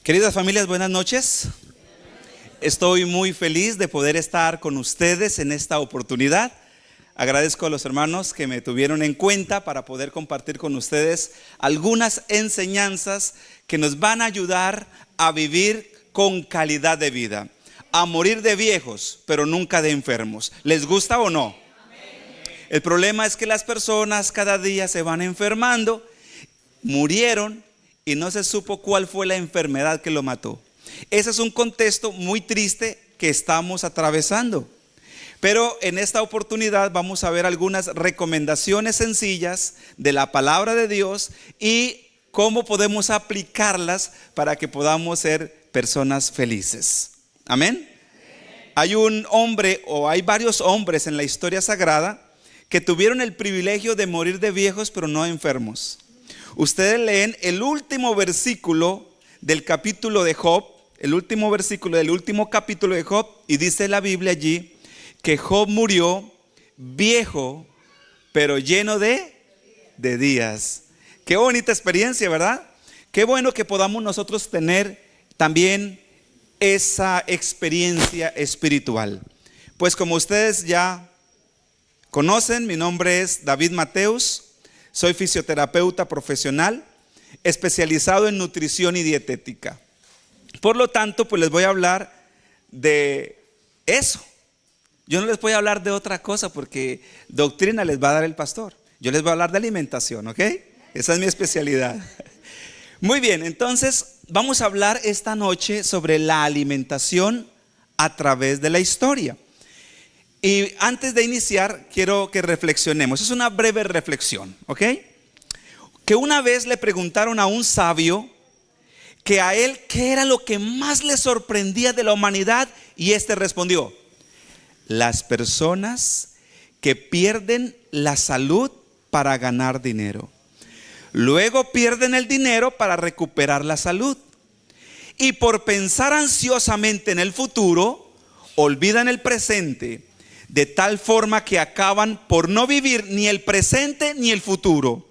Queridas familias, buenas noches. Estoy muy feliz de poder estar con ustedes en esta oportunidad. Agradezco a los hermanos que me tuvieron en cuenta para poder compartir con ustedes algunas enseñanzas que nos van a ayudar a vivir con calidad de vida, a morir de viejos, pero nunca de enfermos. ¿Les gusta o no? El problema es que las personas cada día se van enfermando, murieron y no se supo cuál fue la enfermedad que lo mató. Ese es un contexto muy triste que estamos atravesando. Pero en esta oportunidad vamos a ver algunas recomendaciones sencillas de la palabra de Dios y cómo podemos aplicarlas para que podamos ser personas felices. Amén. Hay un hombre o hay varios hombres en la historia sagrada que tuvieron el privilegio de morir de viejos pero no enfermos. Ustedes leen el último versículo del capítulo de Job, el último versículo del último capítulo de Job, y dice la Biblia allí que Job murió viejo pero lleno de días. Qué bonita experiencia, ¿verdad? Qué bueno que podamos nosotros tener también esa experiencia espiritual. Pues como ustedes ya conocen, mi nombre es David Mateus. Soy fisioterapeuta profesional, especializado en nutrición y dietética. Por lo tanto, pues les voy a hablar de eso. Yo no les voy a hablar de otra cosa porque doctrina les va a dar el pastor. Yo les voy a hablar de alimentación, ¿ok? Esa es mi especialidad. Muy bien, entonces vamos a hablar esta noche sobre la alimentación a través de la historia. Y antes de iniciar, quiero que reflexionemos. Es una breve reflexión, ¿ok? Que una vez le preguntaron a un sabio que a él qué era lo que más le sorprendía de la humanidad, y este respondió: las personas que pierden la salud para ganar dinero, luego pierden el dinero para recuperar la salud, y por pensar ansiosamente en el futuro olvidan el presente, de tal forma que acaban por no vivir ni el presente ni el futuro.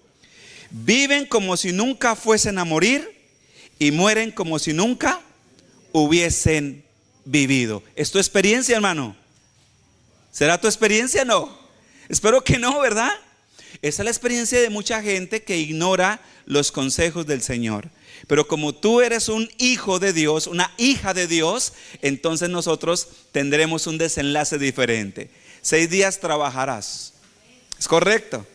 Viven como si nunca fuesen a morir y mueren como si nunca hubiesen vivido. ¿Es tu experiencia, hermano? ¿Será tu experiencia? No. Espero que no, ¿verdad? Esa es la experiencia de mucha gente que ignora los consejos del Señor. Pero como tú eres un hijo de Dios, una hija de Dios, entonces nosotros tendremos un desenlace diferente. 6 días trabajarás, es correcto,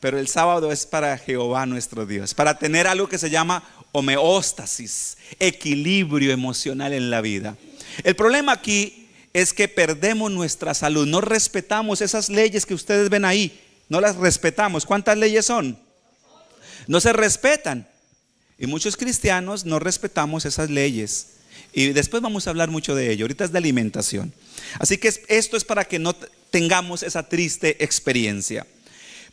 pero el sábado es para Jehová nuestro Dios, para tener algo que se llama homeostasis, equilibrio emocional en la vida. El problema aquí es que perdemos nuestra salud, no respetamos esas leyes que ustedes ven ahí, no las respetamos. ¿Cuántas leyes son? No se respetan. Y muchos cristianos no respetamos esas leyes. Y después vamos a hablar mucho de ello. Ahorita es de alimentación. Así que esto es para que no tengamos esa triste experiencia.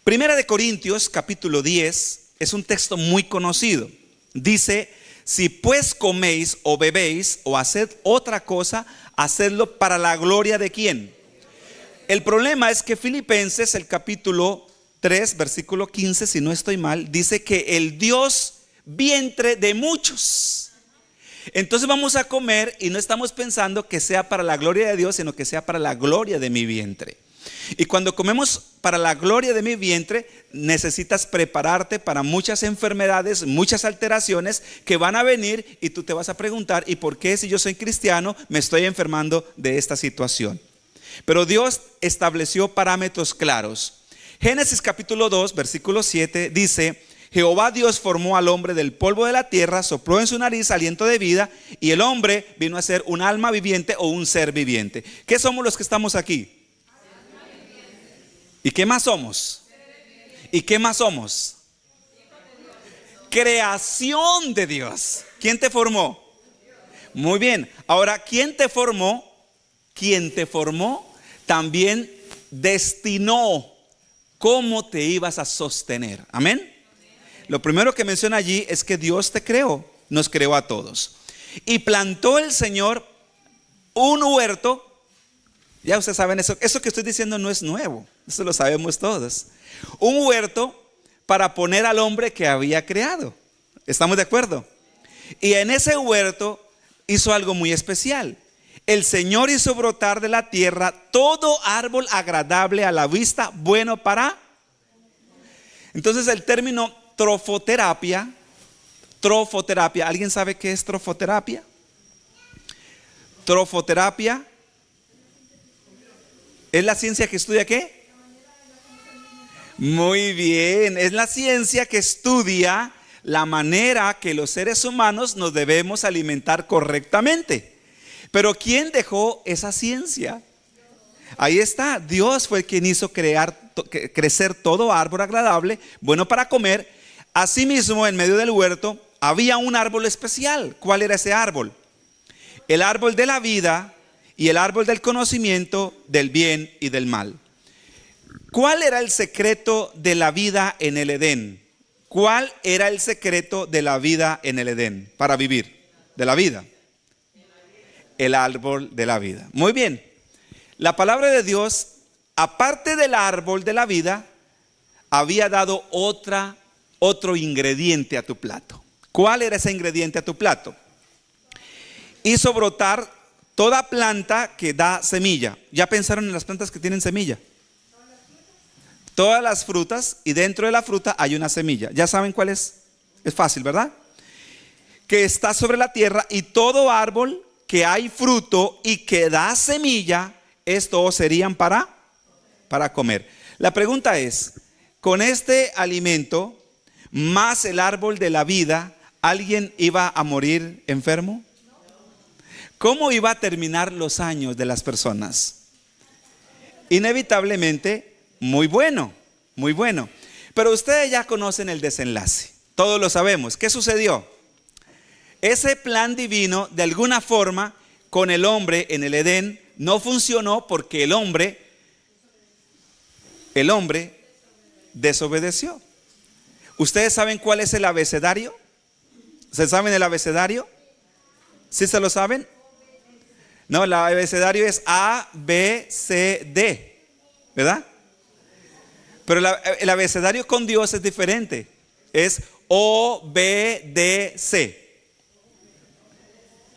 Primera de Corintios capítulo 10 es un texto muy conocido. Dice: si pues coméis o bebéis o haced otra cosa, hacedlo para la gloria de ¿quién? El problema es que Filipenses, el capítulo 3, versículo 15, si no estoy mal, dice que el Dios vientre de muchos. Entonces vamos a comer y no estamos pensando que sea para la gloria de Dios, sino que sea para la gloria de mi vientre. Y cuando comemos para la gloria de mi vientre, necesitas prepararte para muchas enfermedades, muchas alteraciones que van a venir, y tú te vas a preguntar: ¿y por qué, si yo soy cristiano, me estoy enfermando de esta situación? Pero Dios estableció parámetros claros. Génesis capítulo 2, versículo 7 dice: Jehová Dios formó al hombre del polvo de la tierra, sopló en su nariz aliento de vida, y el hombre vino a ser un alma viviente o un ser viviente. ¿Qué somos los que estamos aquí? ¿Y qué más somos? ¿Y qué más somos? Creación de Dios. ¿Quién te formó? Muy bien. Ahora, ¿quién te formó? Quien te formó también destinó cómo te ibas a sostener. Amén. Lo primero que menciona allí es que Dios te creó, nos creó a todos. Y plantó el Señor un huerto. Ya ustedes saben eso que estoy diciendo no es nuevo, eso lo sabemos todos. Un huerto para poner al hombre que había creado. ¿Estamos de acuerdo? Y en ese huerto hizo algo muy especial. El Señor hizo brotar de la tierra todo árbol agradable a la vista, bueno para. Entonces el término trofoterapia, ¿alguien sabe qué es trofoterapia? Trofoterapia es la ciencia que estudia ¿qué? Muy bien, es la ciencia que estudia la manera que los seres humanos nos debemos alimentar correctamente. Pero ¿quién dejó esa ciencia? Ahí está, Dios fue quien hizo crecer todo árbol agradable, bueno para comer. Asimismo, en medio del huerto había un árbol especial. ¿Cuál era ese árbol? El árbol de la vida y el árbol del conocimiento del bien y del mal. ¿Cuál era el secreto de la vida en el Edén? ¿Cuál era el secreto de la vida en el Edén para vivir? De la vida. El árbol de la vida. Muy bien. La palabra de Dios, aparte del árbol de la vida, había dado otro ingrediente a tu plato. ¿Cuál era ese ingrediente a tu plato? Hizo brotar toda planta que da semilla. ¿Ya pensaron en las plantas que tienen semilla? Todas las frutas, y dentro de la fruta hay una semilla. ¿Ya saben cuál es? Es fácil, ¿verdad? Que está sobre la tierra, y todo árbol que hay fruto y que da semilla, estos serían para comer. La pregunta es, con este alimento más el árbol de la vida, ¿alguien iba a morir enfermo? ¿Cómo iba a terminar los años de las personas? Inevitablemente muy bueno, muy bueno. Pero ustedes ya conocen el desenlace, todos lo sabemos. ¿Qué sucedió? Ese plan divino, de alguna forma, con el hombre en el Edén, no funcionó porque el hombre desobedeció. ¿Ustedes saben cuál es el abecedario? ¿Se saben el abecedario? ¿Sí se lo saben? No, el abecedario es A, B, C, D, ¿verdad? Pero el abecedario con Dios es diferente. Es O, B, D, C.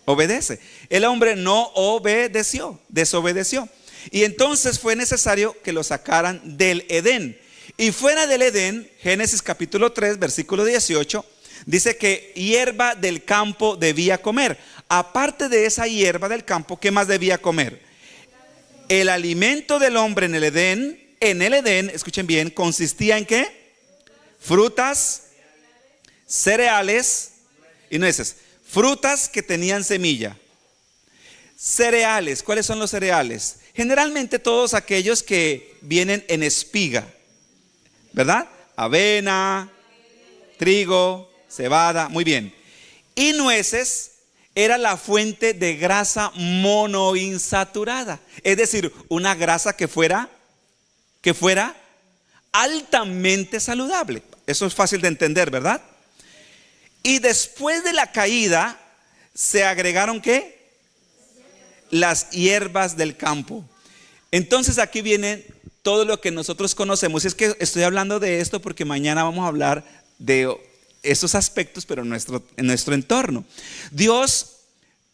Obedece. El hombre no obedeció, desobedeció. Y entonces fue necesario que lo sacaran del Edén. Y fuera del Edén, Génesis capítulo 3, versículo 18, dice que hierba del campo debía comer. Aparte de esa hierba del campo, ¿qué más debía comer? El alimento del hombre en el Edén, escuchen bien, consistía en ¿qué? Frutas, cereales y nueces. Frutas que tenían semilla. Cereales, ¿cuáles son los cereales? Generalmente todos aquellos que vienen en espiga, ¿verdad? Avena, trigo, cebada, muy bien. Y nueces era la fuente de grasa monoinsaturada, es decir, una grasa que fuera altamente saludable. Eso es fácil de entender, ¿verdad? Y después de la caída se agregaron ¿qué? Las hierbas del campo. Entonces aquí viene todo lo que nosotros conocemos. Es que estoy hablando de esto porque mañana vamos a hablar de esos aspectos, pero en nuestro entorno. Dios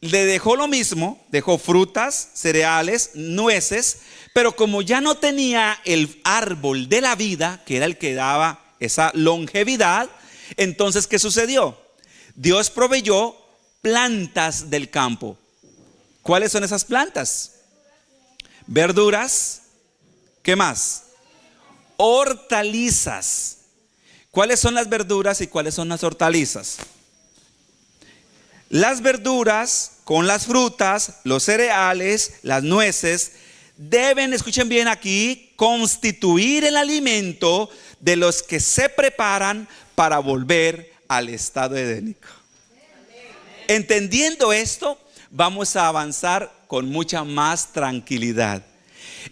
le dejó lo mismo, dejó frutas, cereales, nueces, pero como ya no tenía el árbol de la vida, que era el que daba esa longevidad, entonces ¿qué sucedió? Dios proveyó plantas del campo. ¿Cuáles son esas plantas? Verduras. ¿Qué más? Hortalizas. ¿Cuáles son las verduras y cuáles son las hortalizas? Las verduras con las frutas, los cereales, las nueces, deben, escuchen bien aquí, constituir el alimento de los que se preparan para volver al estado edénico. Entendiendo esto, vamos a avanzar con mucha más tranquilidad.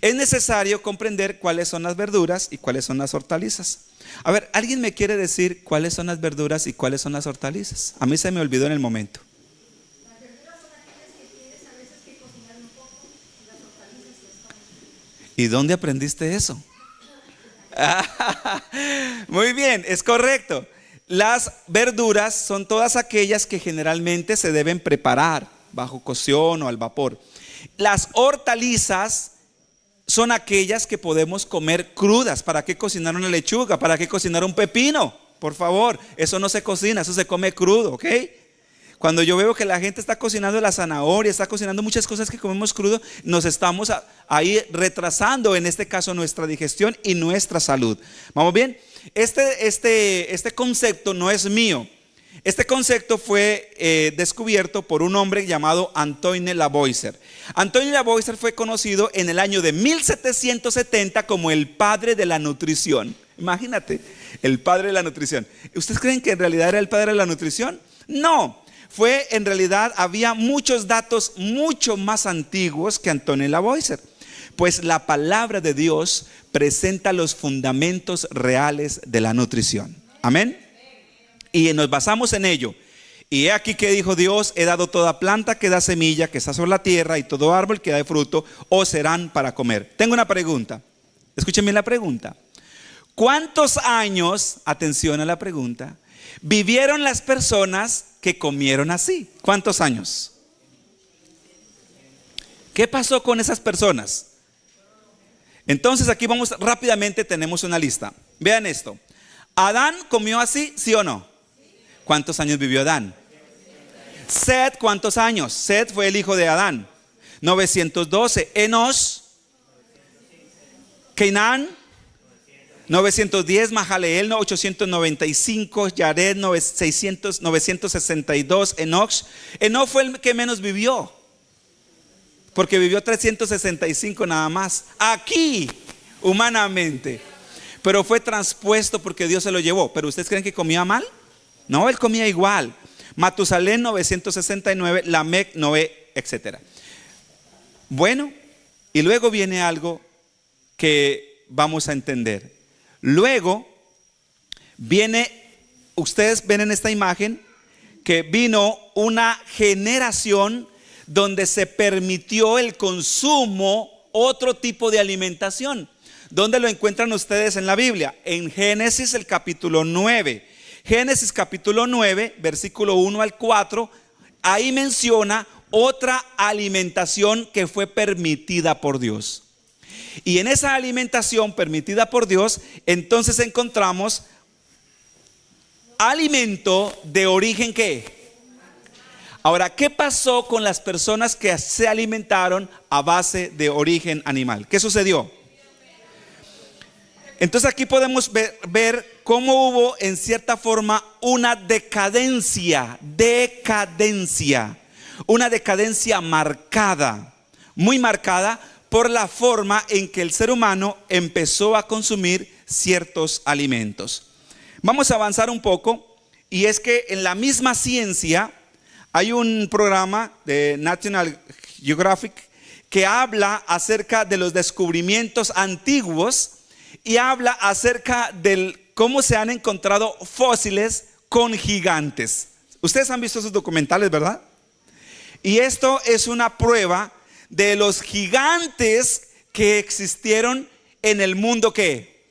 Es necesario comprender cuáles son las verduras y cuáles son las hortalizas. A ver, ¿alguien me quiere decir cuáles son las verduras y cuáles son las hortalizas? A mí se me olvidó en el momento. Las verduras son aquellas que tienes a veces que cocinar un poco, y las hortalizas son. ¿Y dónde aprendiste eso? Muy bien, es correcto. Las verduras son todas aquellas que generalmente se deben preparar bajo cocción o al vapor. Las hortalizas son aquellas que podemos comer crudas. ¿Para qué cocinar una lechuga? ¿Para qué cocinar un pepino? Por favor, eso no se cocina, eso se come crudo, ¿ok? Cuando yo veo que la gente está cocinando la zanahoria, está cocinando muchas cosas que comemos crudo, nos estamos ahí retrasando, en este caso, nuestra digestión y nuestra salud. ¿Vamos bien? Este concepto no es mío. Este concepto fue descubierto por un hombre llamado Antoine Lavoisier. Antoine Lavoisier fue conocido en el año de 1770 como el padre de la nutrición. Imagínate, el padre de la nutrición. ¿Ustedes creen que en realidad era el padre de la nutrición? No, fue en realidad, había muchos datos mucho más antiguos que Antoine Lavoisier. Pues la palabra de Dios presenta los fundamentos reales de la nutrición. Amén. Y nos basamos en ello. Y he aquí que dijo Dios: he dado toda planta que da semilla, que está sobre la tierra, y todo árbol que da fruto, os serán para comer. Tengo una pregunta. Escuchen bien la pregunta. ¿Cuántos años, atención a la pregunta, vivieron las personas que comieron así? ¿Cuántos años? ¿Qué pasó con esas personas? Entonces aquí vamos rápidamente, tenemos una lista. Vean esto. ¿Adán comió así, sí o no? ¿Cuántos años vivió Adán? Set, ¿cuántos años? Set fue el hijo de Adán. 912. Enos. Cainán. 910. Mahalaleel 895. Yared 962. Enoch fue el que menos vivió, porque vivió 365 nada más aquí humanamente, pero fue transpuesto porque Dios se lo llevó. ¿Pero ustedes creen que comía mal? No, él comía igual. Matusalén 969, Lamec, Noé, etc. Bueno, y luego viene algo que vamos a entender. Luego viene, ustedes ven en esta imagen que vino una generación donde se permitió el consumo, otro tipo de alimentación. ¿Dónde lo encuentran ustedes en la Biblia? En Génesis el capítulo 9. Génesis capítulo 9, versículo 1 al 4. Ahí menciona otra alimentación que fue permitida por Dios. Y en esa alimentación permitida por Dios, entonces encontramos alimento de origen ¿qué? Ahora, ¿qué pasó con las personas que se alimentaron a base de origen animal? ¿Qué sucedió? Entonces aquí podemos ver cómo hubo en cierta forma una decadencia marcada, muy marcada por la forma en que el ser humano empezó a consumir ciertos alimentos. Vamos a avanzar un poco, y es que en la misma ciencia hay un programa de National Geographic que habla acerca de los descubrimientos antiguos y habla acerca de cómo se han encontrado fósiles con gigantes. Ustedes han visto esos documentales, ¿verdad? Y esto es una prueba de los gigantes que existieron en el mundo ¿qué?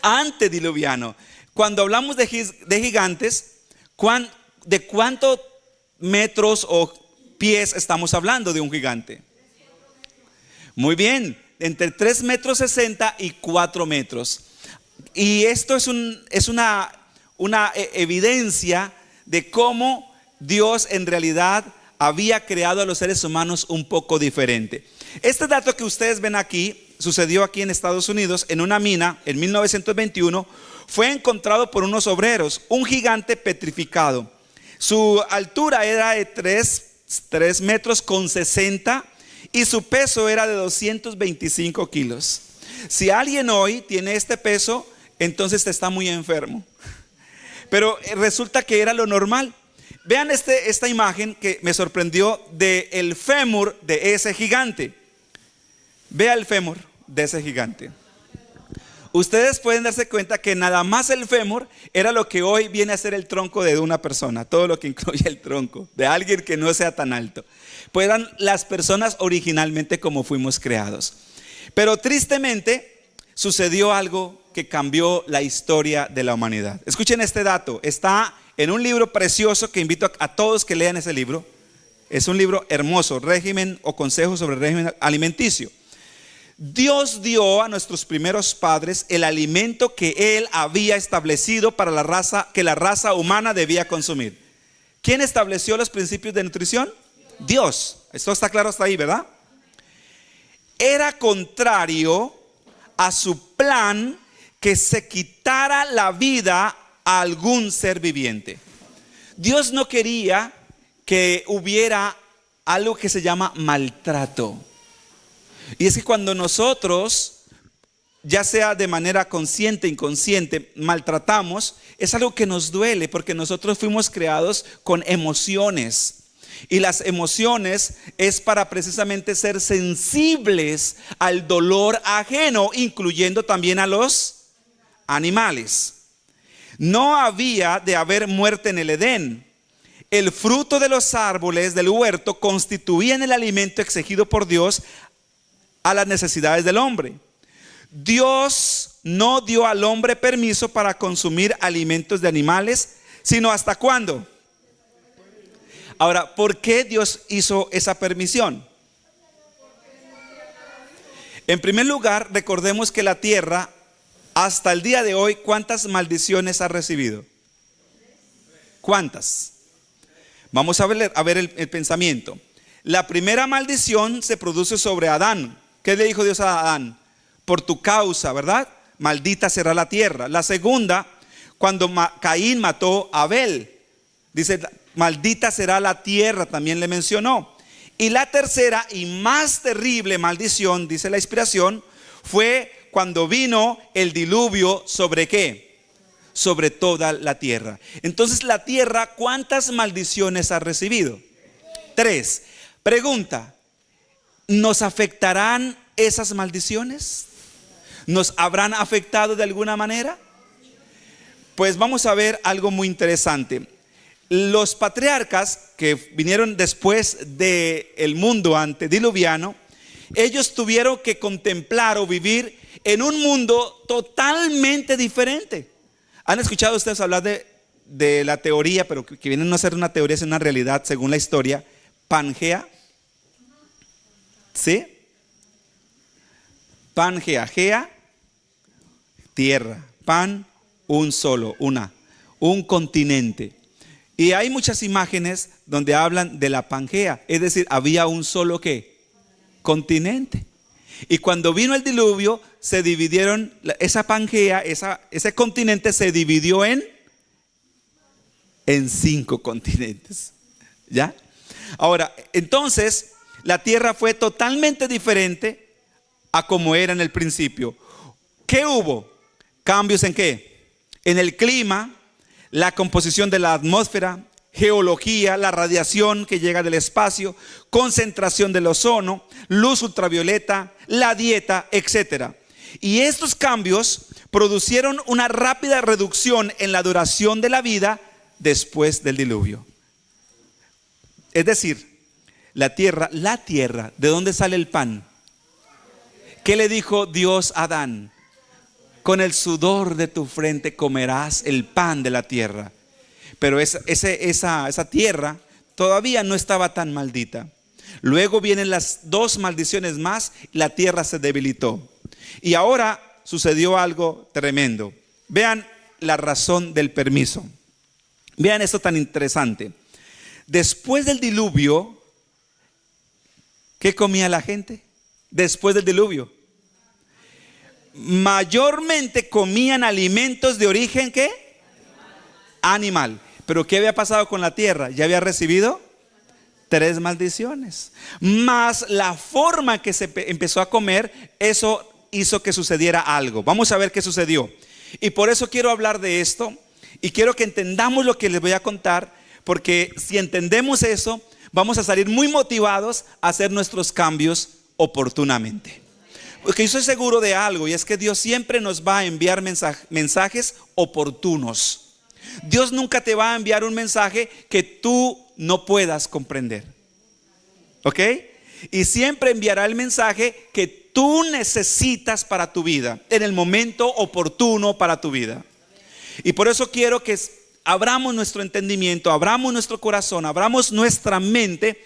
Antediluviano. Cuando hablamos de gigantes, ¿de cuántos metros o pies estamos hablando de un gigante? Muy bien, entre 3,60 metros y 4 metros. Y esto es una evidencia de cómo Dios en realidad había creado a los seres humanos un poco diferente. Este dato que ustedes ven aquí sucedió aquí en Estados Unidos, en una mina en 1921. Fue encontrado por unos obreros un gigante petrificado. Su altura era de 3 metros con 60 y su peso era de 225 kilos. Si alguien hoy tiene este peso, entonces está muy enfermo. Pero resulta que era lo normal. Vean esta imagen que me sorprendió del fémur de ese gigante. Vea el fémur de ese gigante. Ustedes pueden darse cuenta que nada más el fémur era lo que hoy viene a ser el tronco de una persona. Todo lo que incluye el tronco de alguien que no sea tan alto. Pues eran las personas originalmente como fuimos creados. Pero tristemente sucedió algo que cambió la historia de la humanidad. Escuchen este dato, está en un libro precioso que invito a todos que lean ese libro. Es un libro hermoso, Régimen o Consejos sobre el Régimen Alimenticio. Dios dio a nuestros primeros padres el alimento que Él había establecido para la raza, que la raza humana debía consumir. ¿Quién estableció los principios de nutrición? Dios. Esto está claro hasta ahí, ¿verdad? Era contrario a su plan que se quitara la vida a algún ser viviente. Dios no quería que hubiera algo que se llama maltrato. Y es que cuando nosotros, ya sea de manera consciente o inconsciente, maltratamos, es algo que nos duele porque nosotros fuimos creados con emociones. Y las emociones es para precisamente ser sensibles al dolor ajeno, incluyendo también a los animales. No había de haber muerte en el Edén. El fruto de los árboles del huerto constituían el alimento exigido por Dios a las necesidades del hombre. Dios no dio al hombre permiso para consumir alimentos de animales, sino ¿hasta cuándo? Ahora, ¿por qué Dios hizo esa permisión? En primer lugar, recordemos que la tierra, hasta el día de hoy, ¿cuántas maldiciones ha recibido? ¿Cuántas? Vamos a ver el pensamiento. La primera maldición se produce sobre Adán. ¿Qué le dijo Dios a Adán? Por tu causa, ¿verdad? Maldita será la tierra. La segunda, cuando Caín mató a Abel, dice, maldita será la tierra, también le mencionó. Y la tercera y más terrible maldición, dice la inspiración, fue cuando vino el diluvio. ¿Sobre qué? Sobre toda la tierra. Entonces la tierra, ¿cuántas maldiciones ha recibido? 3. Pregunta, ¿nos afectarán esas maldiciones? ¿Nos habrán afectado de alguna manera? Pues vamos a ver algo muy interesante. Los patriarcas que vinieron después del mundo antediluviano, ellos tuvieron que contemplar o vivir en un mundo totalmente diferente. ¿Han escuchado ustedes hablar de la teoría, pero que viene no a ser una teoría, es una realidad según la historia, Pangea? ¿Sí? Pangea, gea, tierra, pan, un solo, un continente. Y hay muchas imágenes donde hablan de la Pangea, es decir, había un solo ¿qué? Continente. Y cuando vino el diluvio, se dividieron, esa Pangea, ese continente se dividió en 5 continentes. ¿Ya? Ahora, entonces, la tierra fue totalmente diferente a como era en el principio. ¿Qué hubo? ¿Cambios en qué? En el clima, la composición de la atmósfera, geología, la radiación que llega del espacio, concentración del ozono, luz ultravioleta, la dieta, etc. Y estos cambios producieron una rápida reducción en la duración de la vida después del diluvio. Es decir, la tierra, ¿de dónde sale el pan? ¿Qué le dijo Dios a Adán? Con el sudor de tu frente comerás el pan de la tierra. Pero esa tierra todavía no estaba tan maldita. Luego vienen las 2 maldiciones más, la tierra se debilitó. Y ahora sucedió algo tremendo. Vean la razón del permiso. Vean esto tan interesante. Después del diluvio, ¿qué comía la gente? Después del diluvio, mayormente comían alimentos de origen ¿qué? Animal. Pero ¿qué había pasado con la tierra? Ya había recibido 3 maldiciones. Más la forma que se empezó a comer, eso hizo que sucediera algo. Vamos a ver qué sucedió. Y por eso quiero hablar de esto y quiero que entendamos lo que les voy a contar, porque si entendemos eso, vamos a salir muy motivados a hacer nuestros cambios oportunamente. Porque yo estoy seguro de algo, y es que Dios siempre nos va a enviar mensajes oportunos. Dios nunca te va a enviar un mensaje que tú no puedas comprender. ¿Ok? Y siempre enviará el mensaje que tú necesitas para tu vida, en el momento oportuno para tu vida. Y por eso quiero que abramos nuestro entendimiento, abramos nuestro corazón, abramos nuestra mente.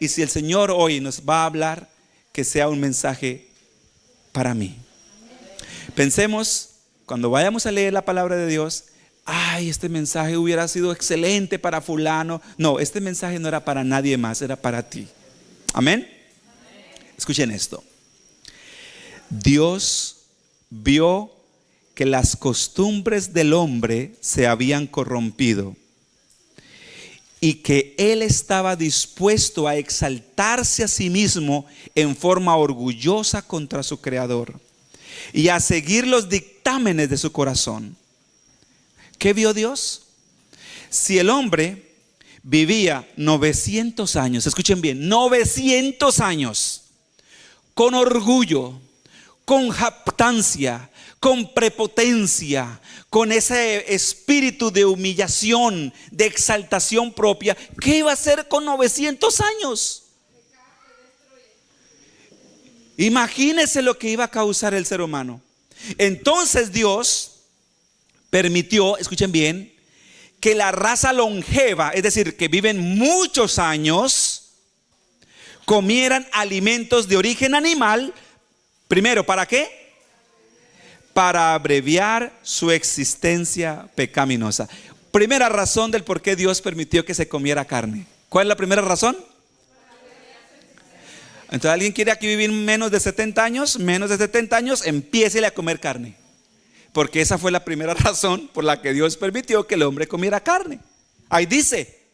Y si el Señor hoy nos va a hablar, que sea un mensaje para mí. Pensemos, cuando vayamos a leer la palabra de Dios, ay, este mensaje hubiera sido excelente para fulano. No, este mensaje no era para nadie más, era para ti. Amén. Escuchen esto. Dios vio que las costumbres del hombre se habían corrompido y que él estaba dispuesto a exaltarse a sí mismo en forma orgullosa contra su Creador y a seguir los dictámenes de su corazón. ¿Qué vio Dios? Si el hombre vivía 900 años, escuchen bien, 900 años, con orgullo, con jactancia, con prepotencia, con ese espíritu de humillación, de exaltación propia, ¿qué iba a hacer con 900 años? Imagínese lo que iba a causar el ser humano. Entonces Dios permitió, escuchen bien, que la raza longeva, es decir, que viven muchos años, comieran alimentos de origen animal. Primero, ¿para qué? Para abreviar su existencia pecaminosa. Primera razón del por qué Dios permitió que se comiera carne. ¿Cuál es la primera razón? Entonces, ¿alguien quiere aquí vivir menos de 70 años? Menos de 70 años, empiécele a comer carne. Porque esa fue la primera razón por la que Dios permitió que el hombre comiera carne. Ahí dice.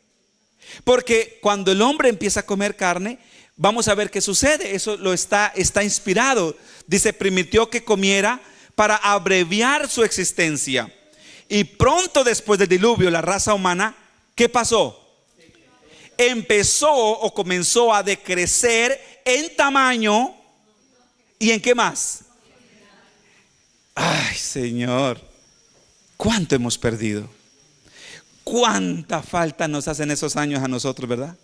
Porque cuando el hombre empieza a comer carne, vamos a ver qué sucede. Eso está inspirado. Dice, permitió que comiera para abreviar su existencia. Y pronto después del diluvio, la raza humana, ¿qué pasó? Empezó o comenzó a decrecer en tamaño. ¿Y en qué más? Ay, Señor, ¿cuánto hemos perdido? ¿Cuánta falta nos hacen esos años a nosotros, verdad?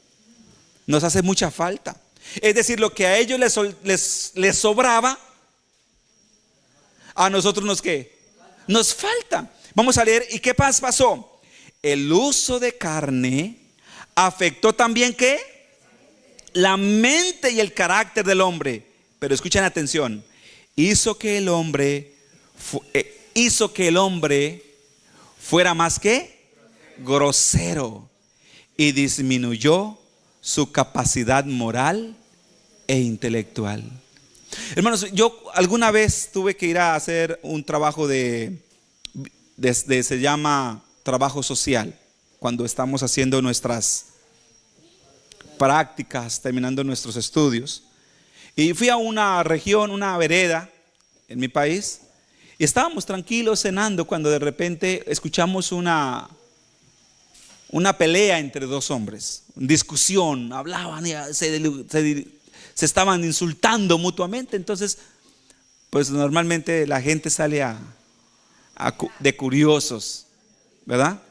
Nos hace mucha falta. Es decir, lo que a ellos les sobraba, a nosotros nos falta. Vamos a leer, ¿y qué pasó? El uso de carne afectó también ¿qué? La mente y el carácter del hombre. Pero escuchen atención, hizo que el hombre fuera más que grosero y disminuyó su capacidad moral e intelectual. Hermanos, yo alguna vez tuve que ir a hacer un trabajo se llama trabajo social, cuando estamos haciendo nuestras prácticas, terminando nuestros estudios. Y fui a una región, una vereda en mi país, y estábamos tranquilos cenando cuando de repente escuchamos una pelea entre dos hombres, discusión, hablaban, se estaban insultando mutuamente. Entonces, pues normalmente la gente sale de curiosos, ¿verdad?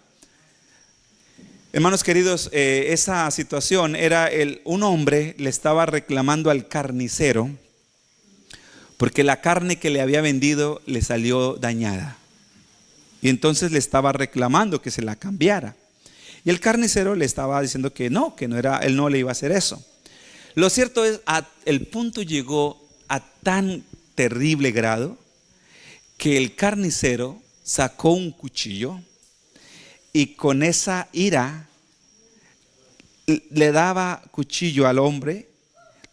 Hermanos queridos, esa situación era un hombre le estaba reclamando al carnicero porque la carne que le había vendido le salió dañada. Y entonces le estaba reclamando que se la cambiara. Y el carnicero le estaba diciendo que no era, él no le iba a hacer eso. Lo cierto es, el punto llegó a tan terrible grado que el carnicero sacó un cuchillo y con esa ira le daba cuchillo al hombre,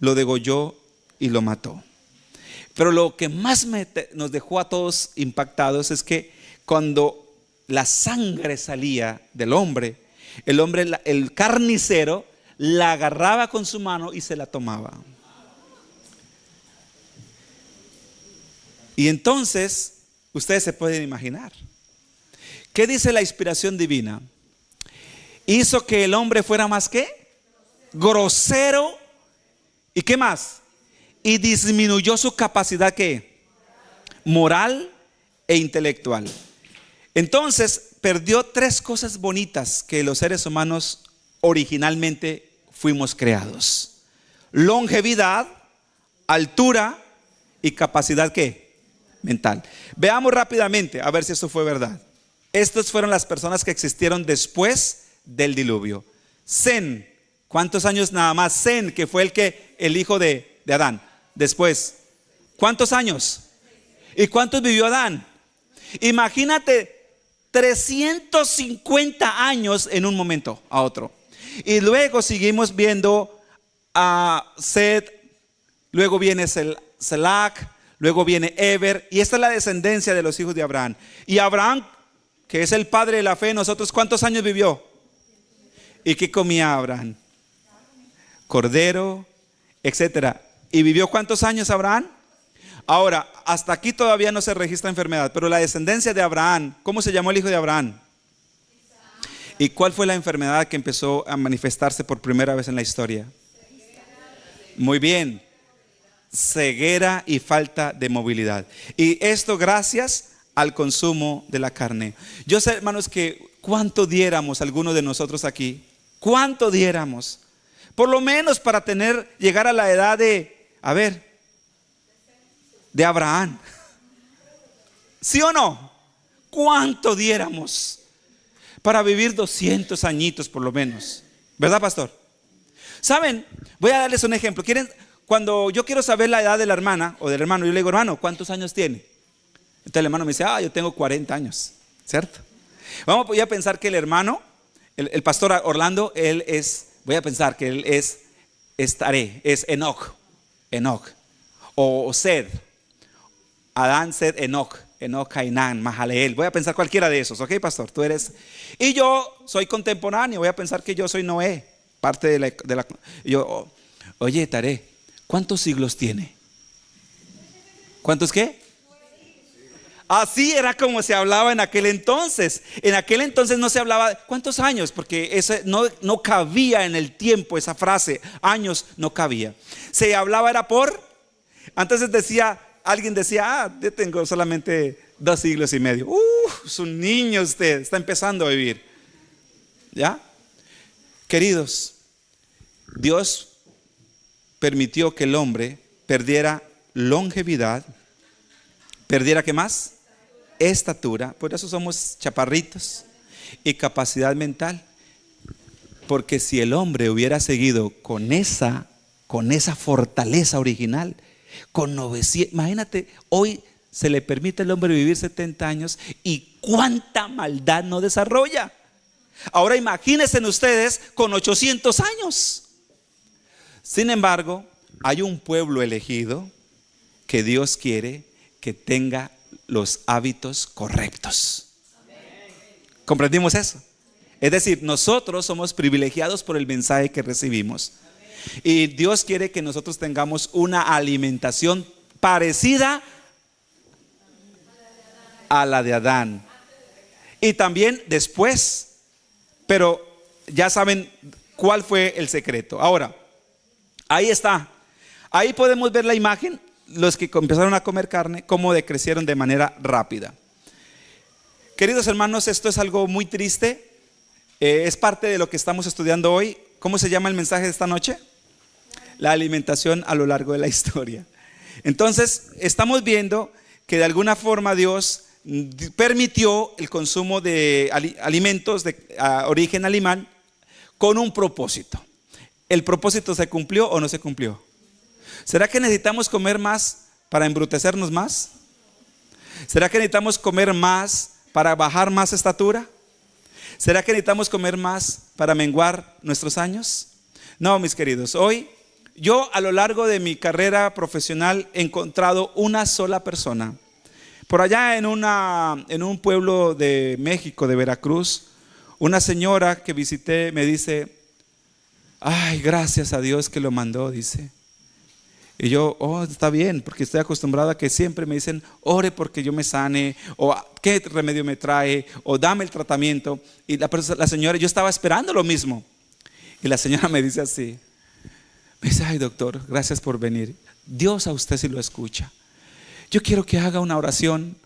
lo degolló y lo mató. Pero lo que más nos dejó a todos impactados es que cuando la sangre salía del hombre, el carnicero la agarraba con su mano y se la tomaba. Y entonces ustedes se pueden imaginar. ¿Qué dice la inspiración divina? Hizo que el hombre fuera más que grosero. ¿Y qué más? Y disminuyó su capacidad ¿qué? Moral e intelectual. Entonces perdió tres cosas bonitas que los seres humanos originalmente fuimos creados: longevidad, altura y capacidad ¿qué? Mental. Veamos rápidamente a ver si esto fue verdad. Estas fueron las personas que existieron después del diluvio. Sem, ¿cuántos años nada más? Sem, que fue el hijo de Adán. Después, ¿cuántos años? ¿Y cuántos vivió Adán? Imagínate 350 años en un momento a otro. Y luego seguimos viendo a Set, luego viene Selach, luego viene Eber, y esta es la descendencia de los hijos de Abraham. Y Abraham, que es el padre de la fe, nosotros, ¿cuántos años vivió? ¿Y qué comía Abraham? Cordero, etcétera. ¿Y vivió cuántos años Abraham? Ahora, hasta aquí todavía no se registra enfermedad, pero la descendencia de Abraham, ¿cómo se llamó el hijo de Abraham? ¿Y cuál fue la enfermedad que empezó a manifestarse por primera vez en la historia? Muy bien, ceguera y falta de movilidad. Y esto gracias al consumo de la carne. Yo sé, hermanos, que cuánto diéramos algunos de nosotros aquí, cuánto diéramos, por lo menos para llegar a la edad de Abraham. ¿Sí o no? ¿Cuánto diéramos para vivir 200 añitos por lo menos? ¿Verdad, pastor? ¿Saben? Voy a darles un ejemplo. Cuando yo quiero saber la edad de la hermana o del hermano, yo le digo, hermano, ¿cuántos años tiene? Entonces el hermano me dice, yo tengo 40 años, ¿cierto? Vamos a pensar que el hermano, el pastor Orlando, voy a pensar que él es Enoch, o Sed, Adán, Sed, Enoch, Cainán, Mahaleel. Voy a pensar cualquiera de esos, ¿ok, pastor? Tú eres. Y yo soy contemporáneo, voy a pensar que yo soy Noé, parte de la. Oye, Taré, ¿cuántos siglos tiene? ¿Cuántos qué? Así era como se hablaba en aquel entonces. En aquel entonces no se hablaba, ¿cuántos años? Porque eso no cabía en el tiempo, esa frase, años no cabía. Se hablaba era antes alguien decía, yo tengo solamente 2 siglos y medio. Es un niño usted, está empezando a vivir. ¿Ya? Queridos, Dios permitió que el hombre perdiera longevidad, perdiera ¿qué más? Estatura, por eso somos chaparritos, y capacidad mental. Porque si el hombre hubiera seguido con esa fortaleza original, con 900, imagínate, hoy se le permite al hombre vivir 70 años y cuánta maldad no desarrolla. Ahora imagínense ustedes con 800 años. Sin embargo, hay un pueblo elegido que Dios quiere que tenga los hábitos correctos. ¿Comprendimos eso? Es decir, nosotros somos privilegiados por el mensaje que recibimos. Y Dios quiere que nosotros tengamos una alimentación parecida a la de Adán. Y también después. Pero ya saben cuál fue el secreto. Ahora, ahí está. Ahí podemos ver la imagen. Los que empezaron a comer carne, cómo decrecieron de manera rápida. Queridos hermanos, esto es algo muy triste. Es parte de lo que estamos estudiando hoy. ¿Cómo se llama el mensaje de esta noche? La alimentación a lo largo de la historia. Entonces, estamos viendo que de alguna forma Dios permitió el consumo de alimentos de origen animal con un propósito. ¿El propósito se cumplió o no se cumplió? ¿Será que necesitamos comer más para embrutecernos más? ¿Será que necesitamos comer más para bajar más estatura? ¿Será que necesitamos comer más para menguar nuestros años? No, mis queridos, hoy yo a lo largo de mi carrera profesional he encontrado una sola persona. Por allá en un pueblo de México, de Veracruz, una señora que visité me dice, ay, gracias a Dios que lo mandó, dice. Y yo, está bien, porque estoy acostumbrado a que siempre me dicen, ore porque yo me sane, o qué remedio me trae, o dame el tratamiento. Y la señora, yo estaba esperando lo mismo. Y la señora me dice así, me dice, ay doctor, gracias por venir. Dios a usted sí lo escucha. Yo quiero que haga una oración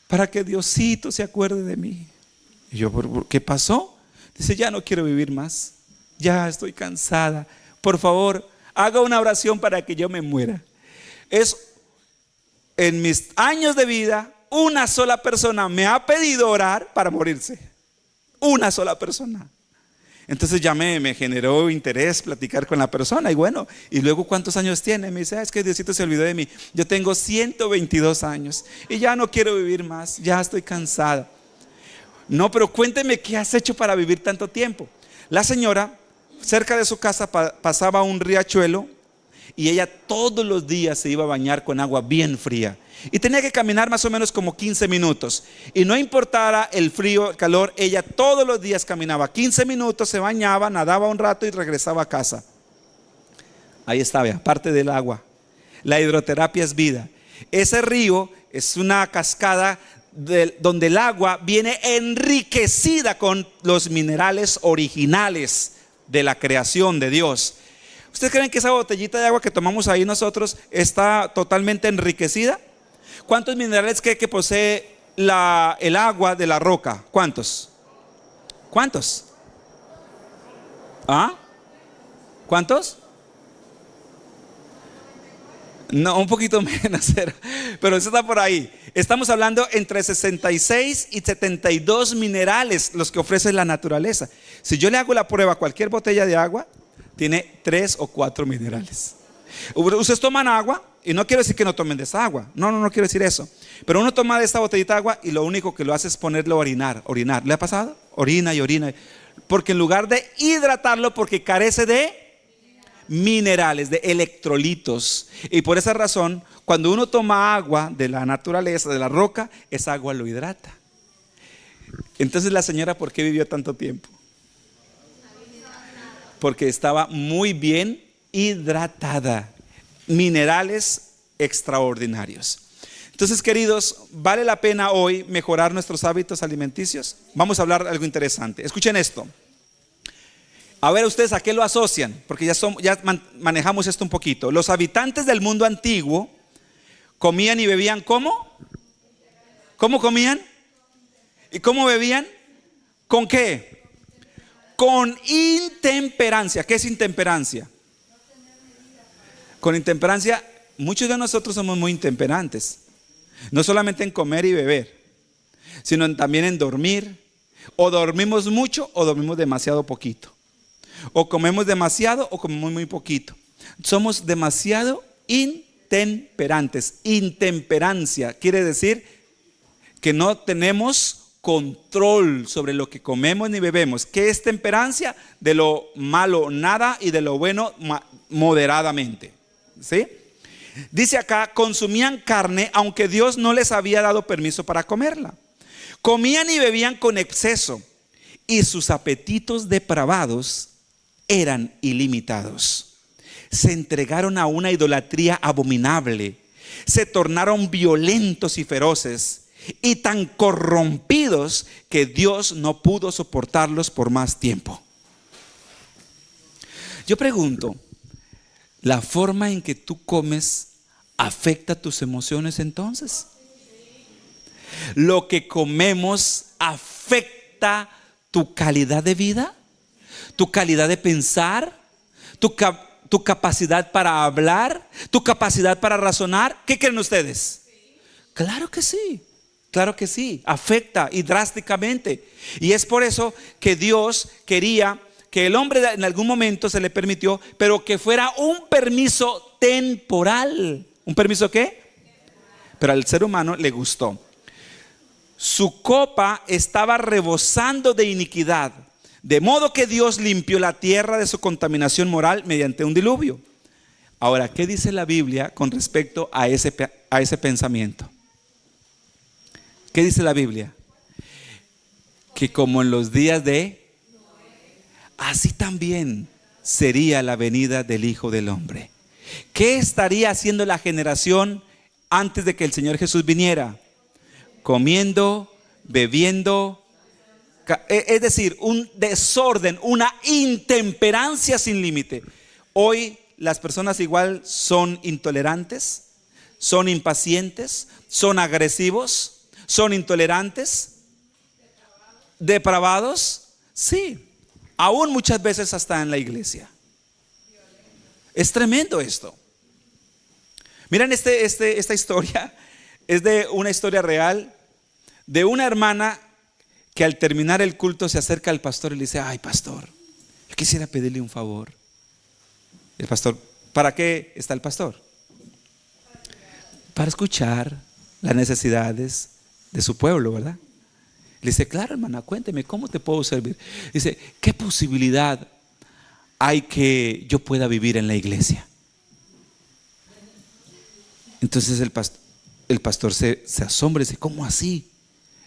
para que Diosito se acuerde de mí. Y yo, ¿qué pasó? Dice, ya no quiero vivir más, ya estoy cansada. Por favor, haga una oración para que yo me muera. Es en mis años de vida, una sola persona me ha pedido orar para morirse. Una sola persona. Entonces ya me generó interés platicar con la persona. Y bueno, y luego ¿cuántos años tiene? Me dice, es que Diosito se olvidó de mí. Yo tengo 122 años y ya no quiero vivir más, ya estoy cansada. No, pero cuénteme qué has hecho para vivir tanto tiempo. La señora, cerca de su casa pasaba un riachuelo y ella todos los días se iba a bañar con agua bien fría. Y tenía que caminar más o menos como 15 minutos. Y no importara el frío, el calor, ella todos los días caminaba 15 minutos, se bañaba, nadaba un rato y regresaba a casa. Ahí está, vea, parte del agua. La hidroterapia es vida. Ese río es una cascada donde el agua viene enriquecida con los minerales originales de la creación de Dios. ¿Ustedes creen que esa botellita de agua que tomamos ahí nosotros está totalmente enriquecida? ¿Cuántos minerales cree que posee el agua de la roca? ¿Cuántos? ¿Cuántos? ¿Ah? ¿Cuántos? No, un poquito menos, pero eso está por ahí. Estamos hablando entre 66 y 72 minerales los que ofrece la naturaleza. Si yo le hago la prueba a cualquier botella de agua, tiene 3 o 4 minerales. Ustedes toman agua, y no quiero decir que no tomen de esa agua, no quiero decir eso, pero uno toma de esta botellita de agua y lo único que lo hace es ponerlo a orinar. ¿Le ha pasado? Orina y orina, porque en lugar de hidratarlo, porque carece de minerales, de electrolitos, y por esa razón cuando uno toma agua de la naturaleza, de la roca, esa agua lo hidrata. Entonces la señora, ¿por qué vivió tanto tiempo? Porque estaba muy bien hidratada, minerales extraordinarios. Entonces, queridos, ¿vale la pena hoy mejorar nuestros hábitos alimenticios? Vamos a hablar de algo interesante. Escuchen esto. A ver, ustedes a qué lo asocian, porque ya manejamos esto un poquito. Los habitantes del mundo antiguo comían y bebían ¿cómo? ¿Cómo comían? ¿Y cómo bebían? ¿Con qué? Con intemperancia. ¿Qué es intemperancia? Con intemperancia, muchos de nosotros somos muy intemperantes. No solamente en comer y beber, sino también en dormir. O dormimos mucho o dormimos demasiado poquito. O comemos demasiado o comemos muy poquito. Somos demasiado intemperantes. Intemperancia quiere decir que no tenemos control sobre lo que comemos ni bebemos. ¿Qué es temperancia? De lo malo nada y de lo bueno moderadamente. ¿Sí? Dice acá, consumían carne aunque Dios no les había dado permiso para comerla. Comían y bebían con exceso y sus apetitos depravados eran ilimitados. Se entregaron a una idolatría abominable, se tornaron violentos y feroces y tan corrompidos que Dios no pudo soportarlos por más tiempo. Yo pregunto, ¿la forma en que tú comes afecta tus emociones entonces? ¿Lo que comemos afecta tu calidad de vida? ¿Tu calidad de pensar? ¿Tu capacidad para hablar? ¿Tu capacidad para razonar? ¿Qué creen ustedes? Claro que sí. Claro que sí, afecta y drásticamente. Y es por eso que Dios quería que el hombre en algún momento se le permitió, pero que fuera un permiso temporal. ¿Un permiso qué? Pero al ser humano le gustó. Su copa estaba rebosando de iniquidad, de modo que Dios limpió la tierra de su contaminación moral mediante un diluvio. Ahora, ¿qué dice la Biblia con respecto a ese pensamiento? ¿Qué dice la Biblia? Que como en los días de así también sería la venida del Hijo del Hombre. ¿Qué estaría haciendo la generación antes de que el Señor Jesús viniera? Comiendo, bebiendo, es decir, un desorden, una intemperancia sin límite. Hoy las personas igual son intolerantes, son impacientes, son agresivos, son intolerantes, depravados, sí, aún muchas veces hasta en la iglesia. Es tremendo esto. Miren esta historia es de una historia real de una hermana que al terminar el culto se acerca al pastor y le dice: ay, pastor, yo quisiera pedirle un favor. El pastor: ¿para qué está el pastor? Para escuchar las necesidades de su pueblo, ¿verdad? Le dice: claro, hermana, cuénteme, ¿cómo te puedo servir? Dice: ¿qué posibilidad hay que yo pueda vivir en la iglesia? Entonces el pastor se asombra y dice: ¿cómo así?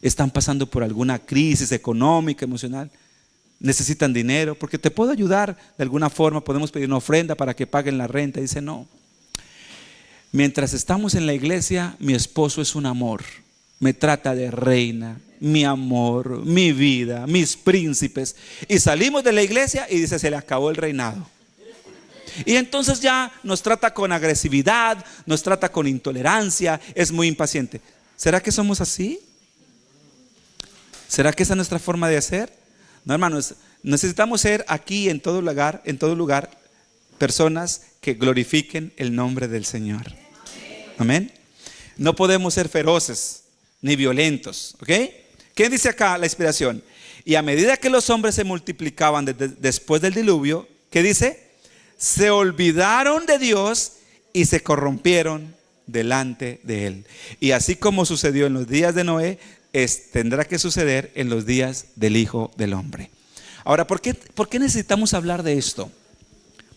¿Están pasando por alguna crisis económica, emocional? ¿Necesitan dinero? Porque te puedo ayudar de alguna forma, podemos pedir una ofrenda para que paguen la renta. Dice: no. Mientras estamos en la iglesia, mi esposo es un amor. Me trata de reina, mi amor, mi vida, mis príncipes. Y salimos de la iglesia y dice: se le acabó el reinado. Y entonces ya nos trata con agresividad, nos trata con intolerancia, es muy impaciente. ¿Será que somos así? ¿Será que esa es nuestra forma de ser? No, hermanos, necesitamos ser aquí en todo lugar, personas que glorifiquen el nombre del Señor. Amén. No podemos ser feroces ni violentos, ¿ok? ¿Qué dice acá la inspiración? Y a medida que los hombres se multiplicaban después del diluvio, ¿qué dice? Se olvidaron de Dios y se corrompieron delante de Él. Y así como sucedió en los días de Noé, tendrá que suceder en los días del Hijo del Hombre. Ahora, ¿por qué necesitamos hablar de esto?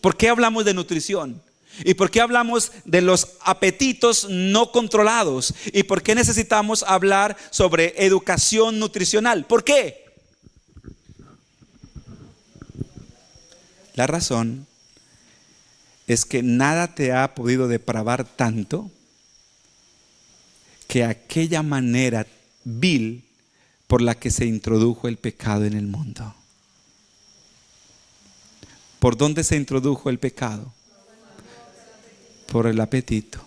¿Por qué hablamos de nutrición? ¿Y por qué hablamos de los apetitos no controlados? ¿Y por qué necesitamos hablar sobre educación nutricional? ¿Por qué? La razón es que nada te ha podido depravar tanto que aquella manera vil por la que se introdujo el pecado en el mundo. ¿Por dónde se introdujo el pecado? Por el apetito.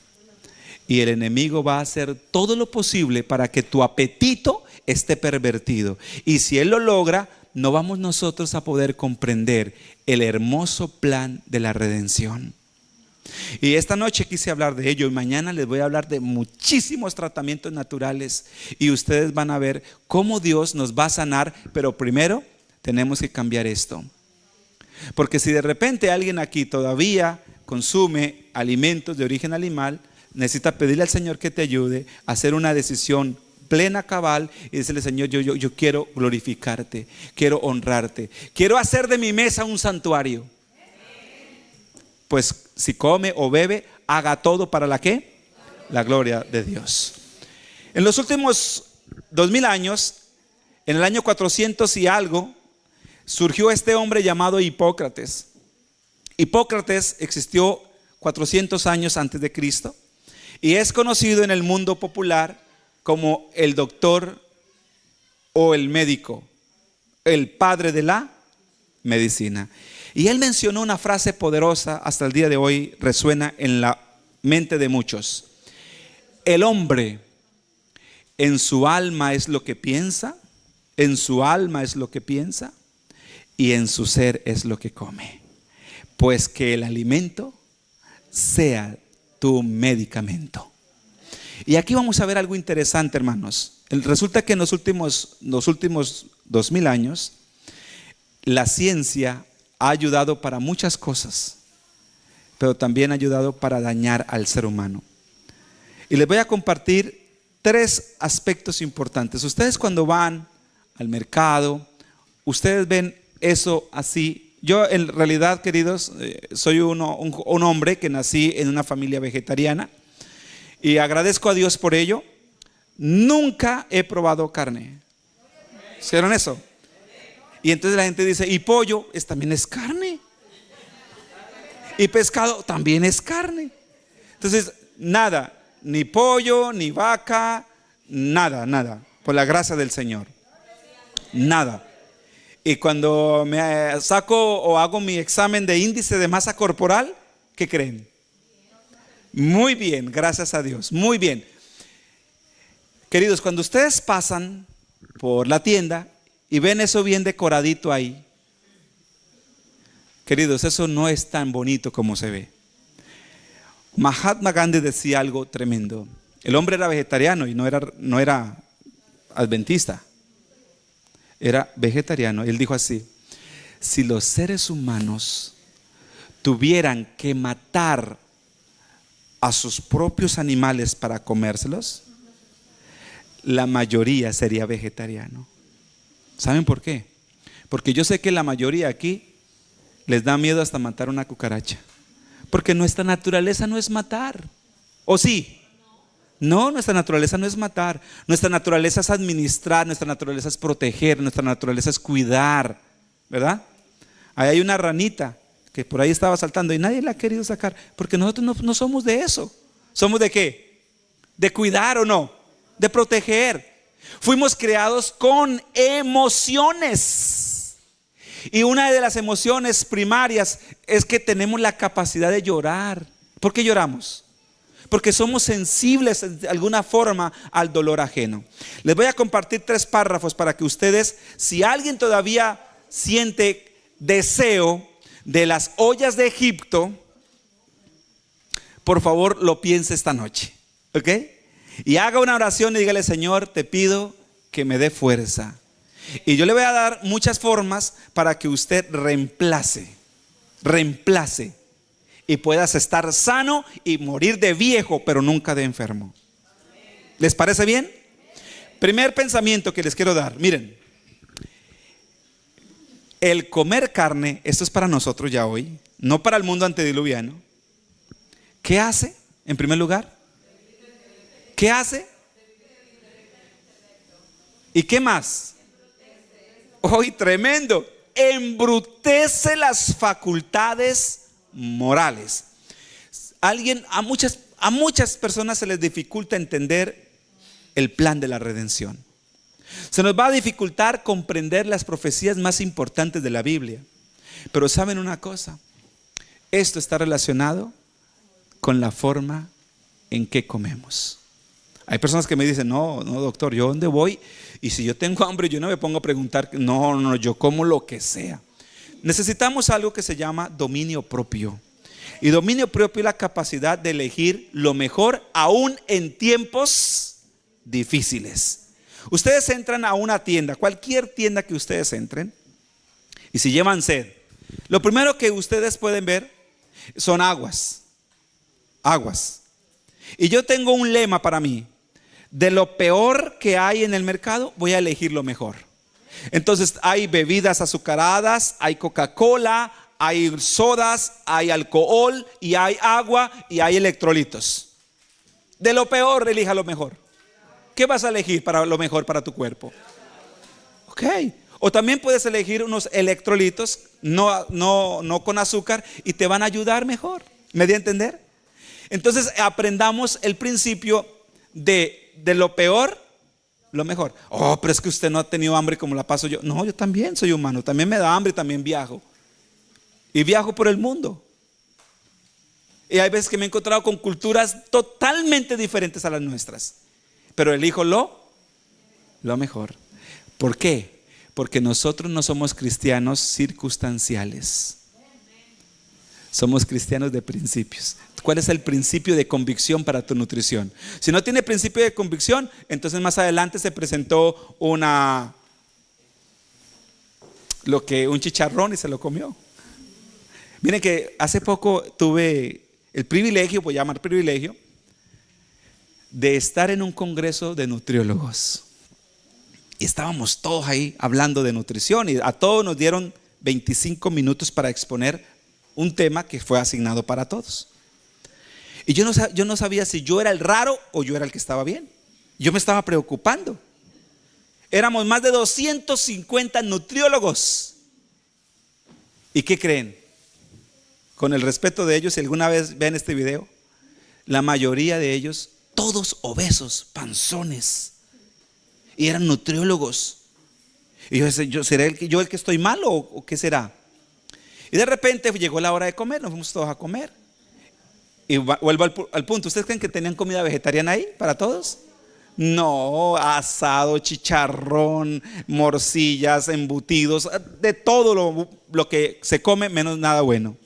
Y el enemigo va a hacer todo lo posible para que tu apetito esté pervertido. Y si él lo logra, no vamos nosotros a poder comprender el hermoso plan de la redención. Y esta noche quise hablar de ello, y mañana les voy a hablar de muchísimos tratamientos naturales, y ustedes van a ver cómo Dios nos va a sanar. Pero primero tenemos que cambiar esto, porque si de repente alguien aquí todavía consume alimentos de origen animal, necesita pedirle al Señor que te ayude a hacer una decisión plena, cabal, y decirle: Señor, yo quiero glorificarte, quiero honrarte, quiero hacer de mi mesa un santuario. Pues si come o bebe, haga todo para ¿la qué? La gloria de Dios. En los últimos 2000 años, en el año 400 y algo, surgió este hombre llamado Hipócrates. Hipócrates existió 400 años antes de Cristo y es conocido en el mundo popular como el doctor o el médico, el padre de la medicina. Y él mencionó una frase poderosa, hasta el día de hoy resuena en la mente de muchos: el hombre en su alma es lo que piensa, en su alma es lo que piensa, y en su ser es lo que come. Pues que el alimento sea tu medicamento. Y aquí vamos a ver algo interesante, hermanos. Resulta que en los últimos 2000 años, la ciencia ha ayudado para muchas cosas, pero también ha ayudado para dañar al ser humano. Y les voy a compartir 3 aspectos importantes. Ustedes cuando van al mercado, ustedes ven eso así. Yo en realidad, queridos, soy un hombre que nací en una familia vegetariana y agradezco a Dios por ello. Nunca he probado carne. ¿Hicieron eso? Y entonces la gente dice: y pollo también es carne, y pescado también es carne. Entonces nada, ni pollo, ni vaca, nada, por la gracia del Señor, nada. Y cuando me saco o hago mi examen de índice de masa corporal, ¿qué creen? Muy bien, gracias a Dios, muy bien. Queridos, cuando ustedes pasan por la tienda y ven eso bien decoradito ahí, queridos, eso no es tan bonito como se ve. Mahatma Gandhi decía algo tremendo. El hombre era vegetariano y no era adventista, era vegetariano. Él dijo así: si los seres humanos tuvieran que matar a sus propios animales para comérselos, la mayoría sería vegetariano. ¿Saben por qué? Porque yo sé que la mayoría aquí les da miedo hasta matar una cucaracha, porque nuestra naturaleza no es matar. ¿O sí? No, nuestra naturaleza no es matar. Nuestra naturaleza es administrar, nuestra naturaleza es proteger, nuestra naturaleza es cuidar, ¿verdad? Ahí hay una ranita que por ahí estaba saltando y nadie la ha querido sacar, porque nosotros no somos de eso. ¿Somos de qué? ¿De cuidar o no? De proteger. Fuimos creados con emociones. Y una de las emociones primarias es que tenemos la capacidad de llorar. ¿Por qué lloramos? Porque somos sensibles de alguna forma al dolor ajeno. Les voy a compartir 3 párrafos para que ustedes, si alguien todavía siente deseo de las ollas de Egipto, por favor lo piense esta noche, ¿ok? Y haga una oración y dígale: Señor, te pido que me dé fuerza. Y yo le voy a dar muchas formas para que usted reemplace y puedas estar sano y morir de viejo, pero nunca de enfermo. ¿Les parece bien? Primer pensamiento que les quiero dar. Miren, el comer carne, esto es para nosotros ya hoy, no para el mundo antediluviano. ¿Qué hace? En primer lugar, ¿qué hace? ¿Y qué más? Hoy tremendo. Embrutece las facultades morales. A muchas personas se les dificulta entender el plan de la redención. Se nos va a dificultar comprender las profecías más importantes de la Biblia. Pero ¿saben una cosa? Esto está relacionado con la forma en que comemos. Hay personas que me dicen: no, doctor, ¿yo dónde voy? Y si yo tengo hambre, yo no me pongo a preguntar. No, yo como lo que sea. Necesitamos algo que se llama dominio propio. Y dominio propio es la capacidad de elegir lo mejor aún en tiempos difíciles. Ustedes entran a una tienda, cualquier tienda que ustedes entren, y si llevan sed, lo primero que ustedes pueden ver son aguas. Y yo tengo un lema para mí: de lo peor que hay en el mercado, voy a elegir lo mejor. Entonces hay bebidas azucaradas, hay Coca-Cola, hay sodas, hay alcohol, y hay agua, y hay electrolitos. De lo peor, elija lo mejor. ¿Qué vas a elegir para lo mejor para tu cuerpo? Ok. O también puedes elegir unos electrolitos no con azúcar, y te van a ayudar mejor. ¿Me di a entender? Entonces aprendamos el principio de lo peor, lo mejor. Oh, pero es que usted no ha tenido hambre como la paso yo. No, yo también soy humano, también me da hambre, también viajo. Y viajo por el mundo. Y hay veces que me he encontrado con culturas totalmente diferentes a las nuestras, pero elijo lo mejor. ¿Por qué? Porque nosotros no somos cristianos circunstanciales. Somos cristianos de principios. ¿Cuál es el principio de convicción para tu nutrición? Si no tiene principio de convicción, entonces más adelante se presentó un chicharrón y se lo comió. Miren que hace poco tuve el privilegio, voy a llamar privilegio, de estar en un congreso de nutriólogos. Y estábamos todos ahí hablando de nutrición, y a todos nos dieron 25 minutos para exponer un tema que fue asignado para todos. Y yo no sabía si yo era el raro o yo era el que estaba bien. Yo me estaba preocupando. Éramos más de 250 nutriólogos. ¿Y qué creen? Con el respeto de ellos, si alguna vez ven este video, la mayoría de ellos, todos obesos, panzones, y eran nutriólogos. Y yo ¿seré yo el que estoy mal o qué será? Y de repente llegó la hora de comer, nos fuimos todos a comer. Y vuelvo al punto: ¿ustedes creen que tenían comida vegetariana ahí para todos? No, asado, chicharrón, morcillas, embutidos, de todo lo que se come, menos nada bueno.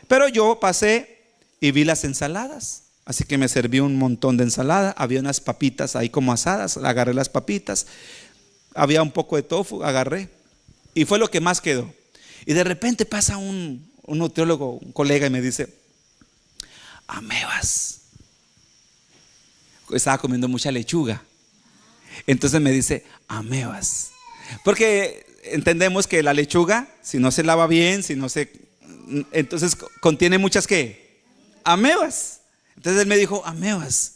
Pero yo pasé y vi las ensaladas. Así que me serví un montón de ensalada. Había unas papitas ahí como asadas. Agarré las papitas. Había un poco de tofu, agarré. Y fue lo que más quedó. Y de repente pasa un nutriólogo, un colega, y me dice: amebas. Estaba comiendo mucha lechuga. Entonces me dice: amebas. Porque entendemos que la lechuga, si no se lava bien, entonces contiene muchas ¿qué? Amebas. Entonces él me dijo: amebas.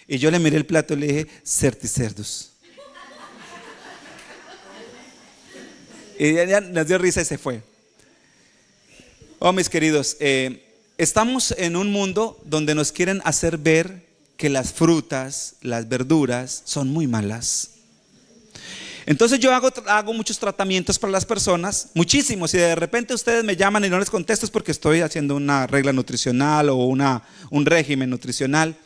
Y yo le miré el plato y le dije: certicerdus. Y ya nos dio risa y se fue. Oh, mis queridos, estamos en un mundo donde nos quieren hacer ver que las frutas, las verduras son muy malas. Entonces yo hago muchos tratamientos para las personas, muchísimos, y de repente ustedes me llaman y no les contesto es porque estoy haciendo una regla nutricional o un régimen nutricional.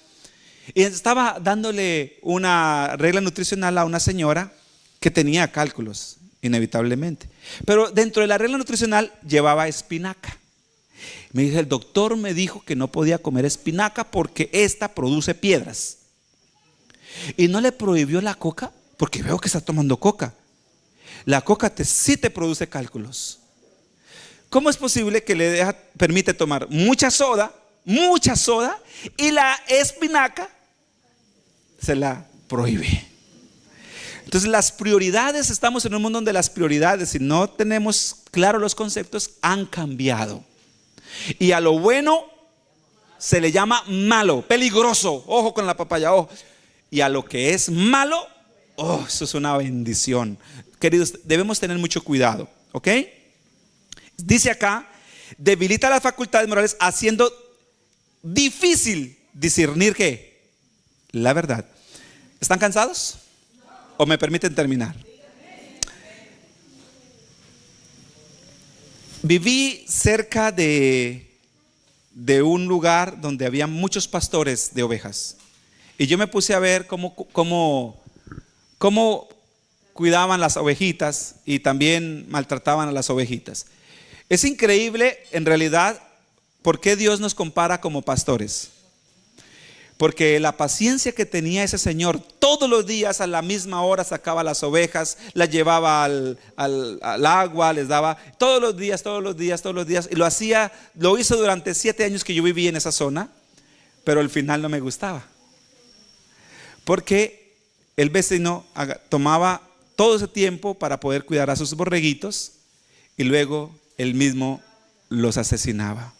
Y estaba dándole una regla nutricional a una señora que tenía cálculos, inevitablemente. Pero dentro de la regla nutricional llevaba espinaca. Me dice: el doctor me dijo que no podía comer espinaca porque esta produce piedras. Y no le prohibió la coca, porque veo que está tomando coca. La coca sí te produce cálculos. ¿Cómo es posible que le permite tomar mucha soda y la espinaca se la prohíbe? Entonces las prioridades, estamos en un mundo donde las prioridades, si no tenemos claros los conceptos, han cambiado. Y a lo bueno se le llama malo, peligroso. Ojo con la papaya, ojo. Y a lo que es malo, oh, eso es una bendición. Queridos, debemos tener mucho cuidado, ¿ok? Dice acá: debilita las facultades morales, haciendo difícil discernir ¿qué? La verdad. ¿Están cansados? ¿O me permiten terminar? Viví cerca de un lugar donde había muchos pastores de ovejas. Y yo me puse a ver cómo cuidaban las ovejitas y también maltrataban a las ovejitas. Es increíble en realidad por qué Dios nos compara como pastores. Porque la paciencia que tenía ese señor, todos los días a la misma hora sacaba las ovejas, las llevaba al agua, les daba todos los días. Y lo hizo durante 7 años que yo viví en esa zona, pero al final no me gustaba. Porque el vecino tomaba todo ese tiempo para poder cuidar a sus borreguitos y luego él mismo los asesinaba.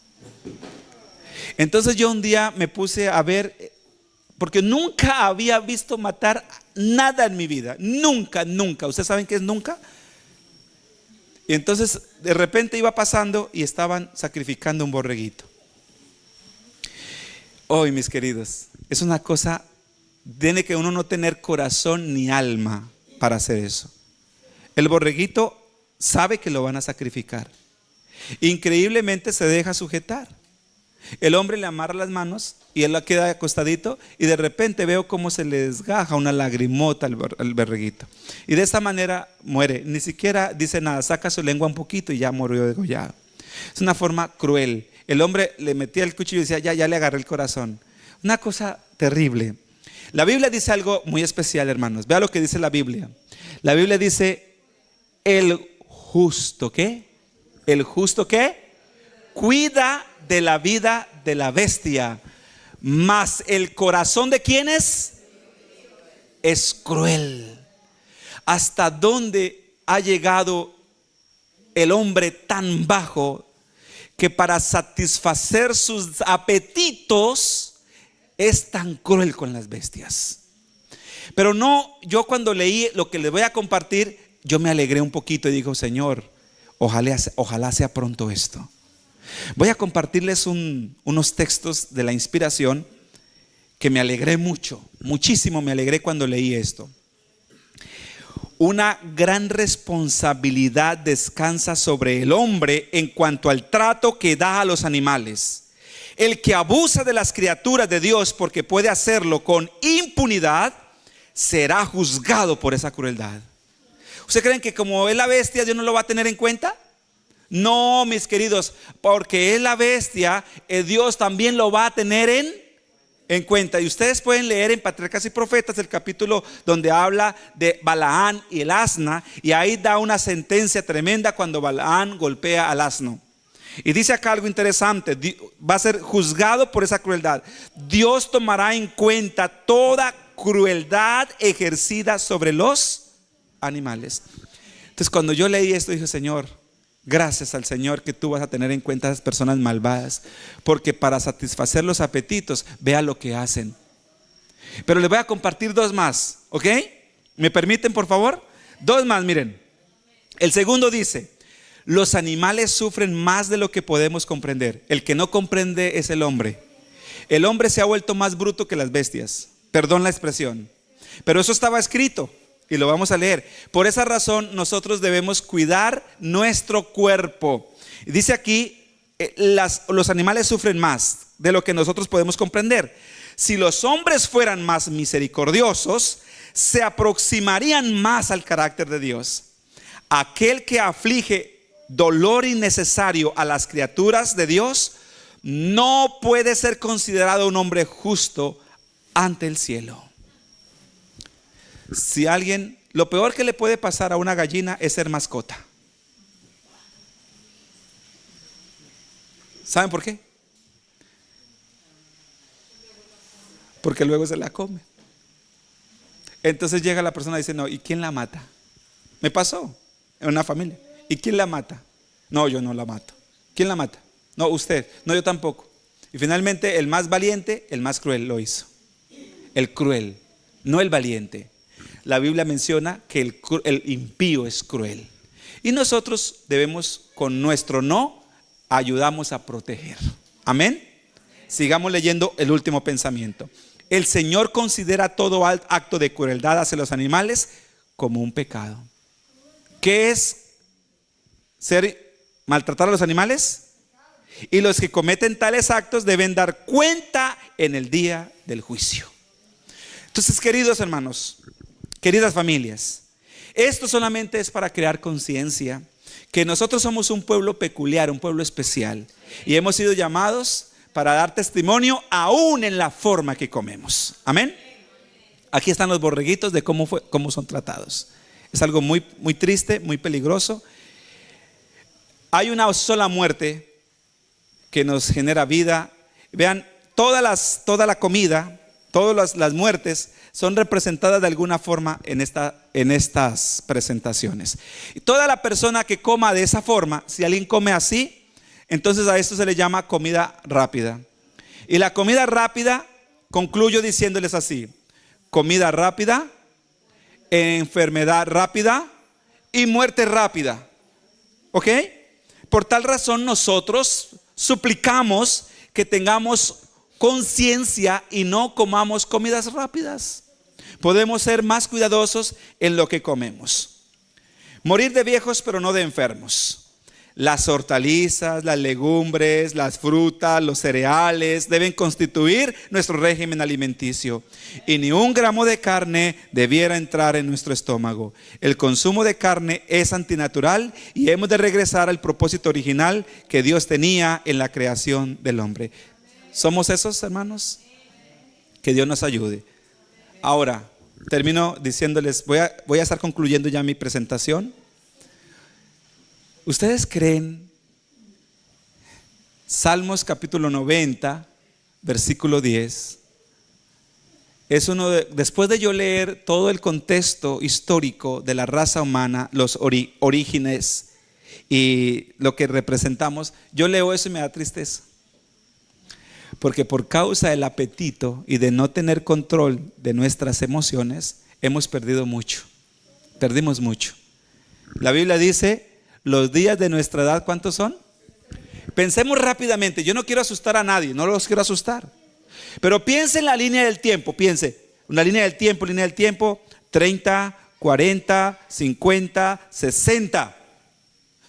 Entonces yo un día me puse a ver, porque nunca había visto matar nada en mi vida. Nunca. ¿Ustedes saben qué es nunca? Y entonces de repente iba pasando y estaban sacrificando un borreguito. Hoy, mis queridos, es una cosa, tiene que uno no tener corazón ni alma para hacer eso. El borreguito sabe que lo van a sacrificar. Increíblemente se deja sujetar. El hombre le amarra las manos y él queda acostadito, y de repente veo cómo se le desgaja una lagrimota al borreguito. Y de esa manera muere. Ni siquiera dice nada, saca su lengua un poquito y ya murió degollado. Es una forma cruel. El hombre le metía el cuchillo y decía: ya le agarré el corazón. Una cosa terrible. La Biblia dice algo muy especial, hermanos. Vea lo que dice la Biblia. La Biblia dice: el justo, ¿qué? El justo, ¿qué? Cuida de la vida de la bestia, mas el corazón de quienes es cruel. ¿Hasta dónde ha llegado el hombre tan bajo que para satisfacer sus apetitos es tan cruel con las bestias? Pero no, yo cuando leí lo que les voy a compartir, yo me alegré un poquito y digo: Señor, ojalá sea pronto esto. Voy a compartirles unos textos de la inspiración que me alegré muchísimo me alegré cuando leí esto. Una gran responsabilidad descansa sobre el hombre en cuanto al trato que da a los animales. El que abusa de las criaturas de Dios porque puede hacerlo con impunidad, será juzgado por esa crueldad. ¿Ustedes creen que como es la bestia, Dios no lo va a tener en cuenta? No, mis queridos, porque es la bestia, Dios también lo va a tener en en cuenta. Y ustedes pueden leer en Patriarcas y Profetas el capítulo donde habla de Balaán y el asna, y ahí da una sentencia tremenda cuando Balaán golpea al asno. Y dice acá algo interesante: va a ser juzgado por esa crueldad. Dios tomará en cuenta toda crueldad ejercida sobre los animales. Entonces, cuando yo leí esto, dije: Señor, gracias al Señor que tú vas a tener en cuenta a esas personas malvadas, porque para satisfacer los apetitos, vea lo que hacen. Pero les voy a compartir dos más, ¿ok? ¿Me permiten, por favor? Dos más, miren. El segundo dice: los animales sufren más de lo que podemos comprender. El que no comprende es el hombre. El hombre se ha vuelto más bruto que las bestias. Perdón la expresión, pero eso estaba escrito y lo vamos a leer. Por esa razón nosotros debemos cuidar nuestro cuerpo. Dice aquí, los animales sufren más de lo que nosotros podemos comprender. Si los hombres fueran más misericordiosos, se aproximarían más al carácter de Dios. Aquel que aflige dolor innecesario a las criaturas de Dios no puede ser considerado un hombre justo ante el cielo. Si alguien, lo peor que le puede pasar a una gallina es ser mascota. ¿Saben por qué? Porque luego se la come. Entonces llega la persona y dice: no, ¿y quién la mata? Me pasó en una familia. ¿Y quién la mata? No, yo no la mato. ¿Quién la mata? No, usted. No, yo tampoco. Y finalmente el más valiente, el más cruel lo hizo. El cruel, no el valiente. La Biblia menciona que el impío es cruel. Y nosotros debemos, con nuestro no, ayudamos a proteger. Amén. Sigamos leyendo el último pensamiento. El Señor considera todo acto de crueldad hacia los animales como un pecado. ¿Qué es maltratar a los animales? Y los que cometen tales actos deben dar cuenta en el día del juicio. Entonces, queridos hermanos, queridas familias, esto solamente es para crear conciencia que nosotros somos un pueblo peculiar, un pueblo especial, y hemos sido llamados para dar testimonio aún en la forma que comemos. Amén. Aquí están los borreguitos de cómo son tratados. Es algo muy, muy triste, muy peligroso. Hay una sola muerte que nos genera vida. Vean, toda la comida, todas las muertes son representadas de alguna forma en estas presentaciones. Y toda la persona que coma de esa forma, si alguien come así, entonces a esto se le llama comida rápida. Y la comida rápida, concluyo diciéndoles así: comida rápida, enfermedad rápida y muerte rápida. ¿Ok? Por tal razón nosotros suplicamos que tengamos conciencia y no comamos comidas rápidas. Podemos ser más cuidadosos en lo que comemos. Morir de viejos pero no de enfermos. Las hortalizas, las legumbres, las frutas, los cereales deben constituir nuestro régimen alimenticio. Y ni un gramo de carne debiera entrar en nuestro estómago. El consumo de carne es antinatural y hemos de regresar al propósito original que Dios tenía en la creación del hombre. ¿Somos esos, hermanos? Que Dios nos ayude. Ahora, termino diciéndoles, voy a estar concluyendo ya mi presentación. ¿Ustedes creen? Salmos capítulo 90, versículo 10. Es después de yo leer todo el contexto histórico de la raza humana, los orígenes y lo que representamos, yo leo eso y me da tristeza. Porque por causa del apetito y de no tener control de nuestras emociones, hemos perdido mucho. Perdimos mucho. La Biblia dice: los días de nuestra edad, ¿cuántos son? Pensemos rápidamente. Yo no quiero asustar a nadie, no los quiero asustar. Pero piense en la línea del tiempo. Piense, una línea del tiempo, 30, 40, 50, 60,